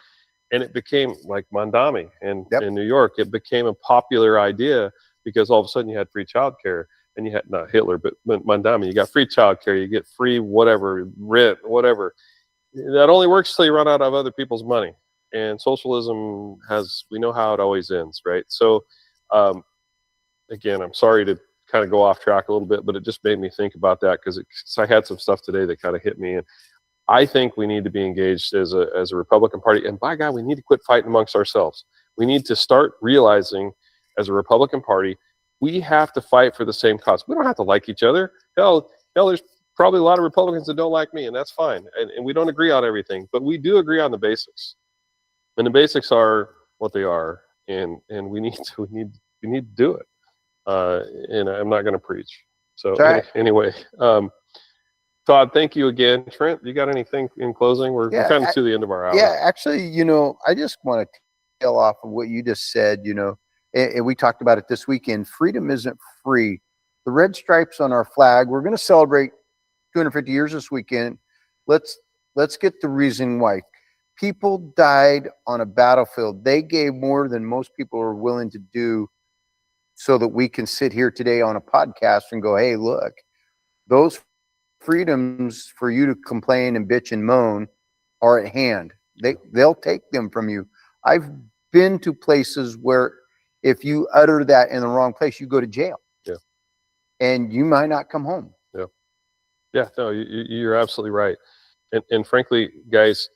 and it became like Mondami in New York. It became a popular idea because all of a sudden you had free childcare, and you had not Hitler, but Mondami. You got free childcare. You get free whatever rent, whatever. that only works till you run out of other people's money. And socialism we know how it always ends, right? So, again, I'm sorry to kind of go off track a little bit, but it just made me think about that because I had some stuff today that kind of hit me. And I think we need to be engaged as a Republican Party. And by God, we need to quit fighting amongst ourselves. We need to start realizing as a Republican Party, we have to fight for the same cause. We don't have to like each other. Hell, there's probably a lot of Republicans that don't like me, and that's fine. And we don't agree on everything, but we do agree on the basics. And the basics are what they are, and we need to do it. And I'm not going to preach. So anyway, Todd, thank you again. Trent, you got anything in closing? We're kind of to the end of our hour. Yeah, actually, I just want to tail off of what you just said, and we talked about it this weekend. Freedom isn't free. The red stripes on our flag, we're going to celebrate 250 years this weekend. Let's get the reason why. People died on a battlefield. They gave more than most people are willing to do so that we can sit here today on a podcast and go, hey, look, those freedoms for you to complain and bitch and moan are at hand. They'll take them from you. I've been to places where if you utter that in the wrong place, you go to jail. Yeah. And you might not come home. Yeah. Yeah, no, you're absolutely right. And frankly, guys,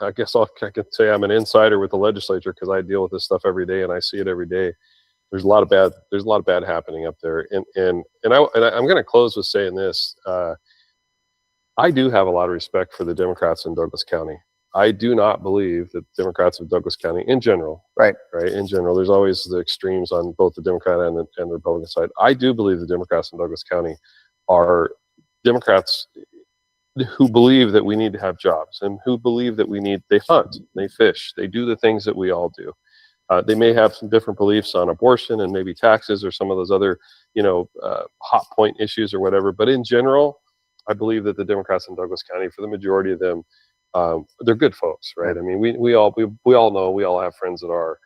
I guess I can say I'm an insider with the legislature because I deal with this stuff every day and I see it every day. There's a lot of bad happening up there. And I'm going to close with saying this. I do have a lot of respect for the Democrats in Douglas County. I do not believe that Democrats of Douglas County in general, right, in general, there's always the extremes on both the Democrat and the Republican side. I do believe the Democrats in Douglas County are Democrats who believe that we need to have jobs and who believe that they hunt, they fish, they do the things that we all do. They may have some different beliefs on abortion and maybe taxes or some of those other, hot point issues or whatever. But in general, I believe that the Democrats in Douglas County, for the majority of them, they're good folks, right? I mean, we all know, we all have friends that are.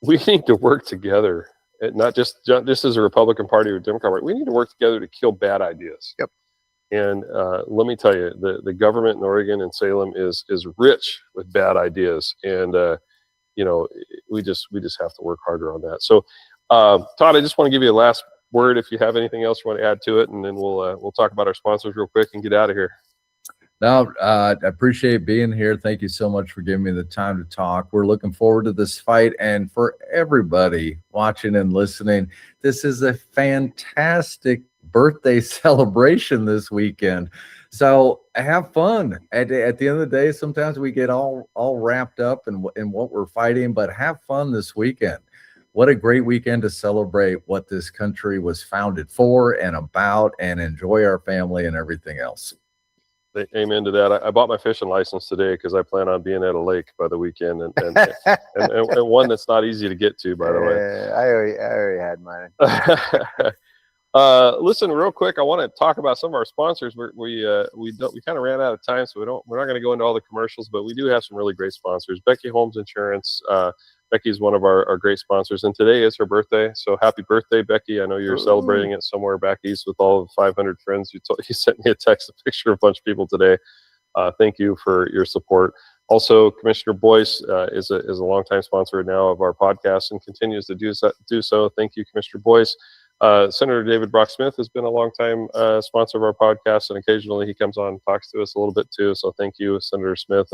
We need to work together, not just as a Republican Party or Democrat Party. We need to work together to kill bad ideas. Yep. And let me tell you, the government in Oregon and Salem is rich with bad ideas, and we just have to work harder on that. So, Todd, I just want to give you a last word if you have anything else you want to add to it, and then we'll talk about our sponsors real quick and get out of here. No, I appreciate being here. Thank you so much for giving me the time to talk. We're looking forward to this fight. And for everybody watching and listening, this is a fantastic birthday celebration this weekend. So have fun. At the end of the day, sometimes we get all wrapped up in what we're fighting, but have fun this weekend. What a great weekend to celebrate what this country was founded for and about, and enjoy our family and everything else. Amen to that. I bought my fishing license today because I plan on being at a lake by the weekend, and one that's not easy to get to, by the way. I already had mine. Listen, real quick, I want to talk about some of our sponsors. We kind of ran out of time, so we're not going to go into all the commercials, but we do have some really great sponsors. Becky Holmes Insurance. Becky's one of our great sponsors, and today is her birthday. So happy birthday, Becky! I know you're celebrating it somewhere back east with all of 500 friends. You sent me a picture of a bunch of people today. Thank you for your support. Also, Commissioner Boyce is a longtime sponsor now of our podcast and continues to do so. Thank you, Commissioner Boyce. Senator David Brock Smith has been a longtime sponsor of our podcast, and occasionally he comes on and talks to us a little bit too. So thank you, Senator Smith,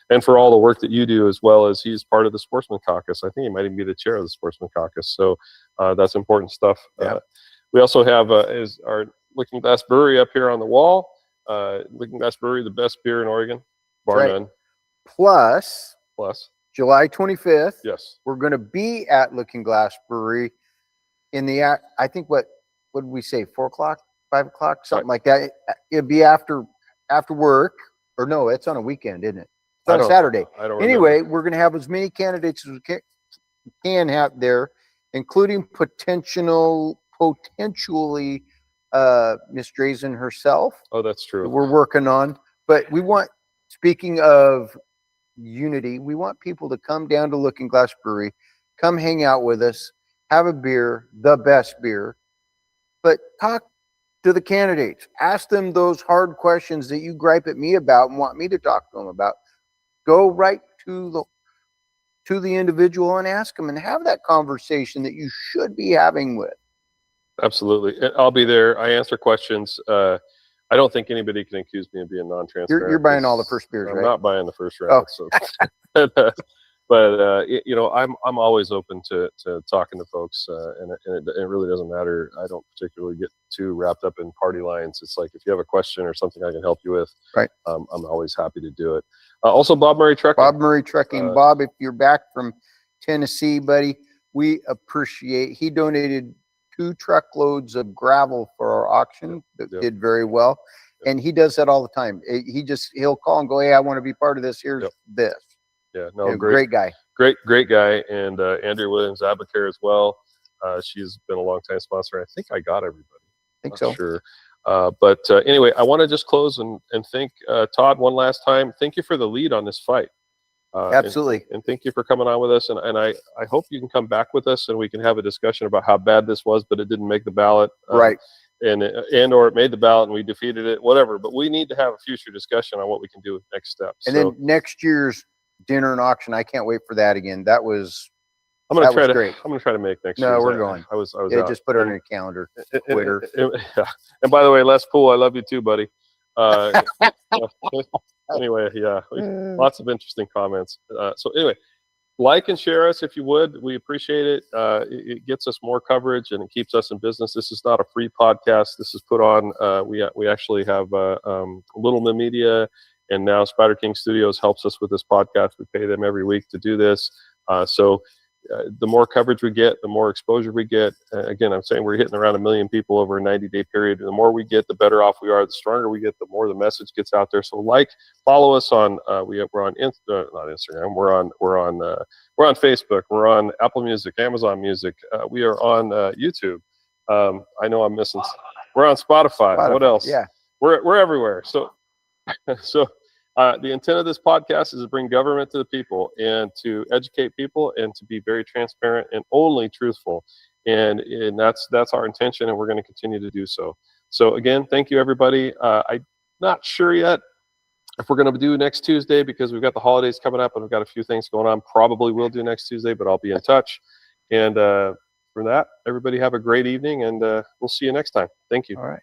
and for all the work that you do, as well as he's part of the Sportsman Caucus. I think he might even be the chair of the Sportsman Caucus. So that's important stuff. Yeah. We also have is our Looking Glass Brewery up here on the wall. Looking Glass Brewery, the best beer in Oregon, bar none. Plus, July 25th. Yes, we're going to be at Looking Glass Brewery. I think what did we say, 4 o'clock, 5 o'clock, something like that. It'd be after work, or no, it's on a weekend, isn't it? It's on a Saturday. Anyway, we're going to have as many candidates as we can have there, including potentially Miss Drazen herself. Oh, that's true. We're working on, but speaking of unity, we want people to come down to Looking Glass Brewery, come hang out with us, have a beer, the best beer, but talk to the candidates. Ask them those hard questions that you gripe at me about and want me to talk to them about. Go right to the individual and ask them and have that conversation that you should be having with. Absolutely. I'll be there. I answer questions. I don't think anybody can accuse me of being non-transparent. You're buying all the first beers, I'm right? not buying the first round. So. But you know, I'm always open to talking to folks, and it really doesn't matter. I don't particularly get too wrapped up in party lines. It's like if you have a question or something I can help you with, right? I'm always happy to do it. Also, Bob Murray Trucking. Bob Murray Trucking. Bob, if you're back from Tennessee, buddy, we appreciate. He donated 2 truckloads of gravel for our auction that did very well, and he does that all the time. He'll call and go, "Hey, I want to be part of this. Here's this." Yeah, no, great guy. Great guy. And Andrea Williams Abacare as well. She's been a long time sponsor. I think I got everybody. I think so. Sure. But anyway, I want to just close and thank Todd one last time. Thank you for the lead on this fight. Absolutely. And thank you for coming on with us. And I hope you can come back with us and we can have a discussion about how bad this was, but it didn't make the ballot. Right. And or it made the ballot and we defeated it, whatever. But we need to have a future discussion on what we can do with next steps. And then next year's dinner and auction, I can't wait for that again. That was great. I'm gonna try to make next year. No, we're going. I was yeah, out. Just put it on your calendar. Twitter. Yeah. And by the way, Les Poole, I love you too, buddy. Anyway, yeah, lots of interesting comments. So anyway, like and share us if you would. We appreciate it. It gets us more coverage and it keeps us in business. This is not a free podcast. This is put on. We actually have Little Media. And now Spider King Studios helps us with this podcast. We pay them every week to do this. So the more coverage we get, the more exposure we get. Again, I'm saying we're hitting around 1 million people over a 90-day period. The more we get, the better off we are. The stronger we get, the more the message gets out there. So follow us on. We're on not Instagram. We're on Facebook. We're on Apple Music, Amazon Music. We are on YouTube. I know I'm missing. We're on Spotify. What else? Yeah, we're everywhere. So. The intent of this podcast is to bring government to the people and to educate people and to be very transparent and only truthful. And that's our intention, and we're going to continue to do so. So again, thank you, everybody. I'm not sure yet if we're going to do next Tuesday because we've got the holidays coming up and we've got a few things going on. Probably will do next Tuesday, but I'll be in touch. And for that, everybody have a great evening, and we'll see you next time. Thank you. All right.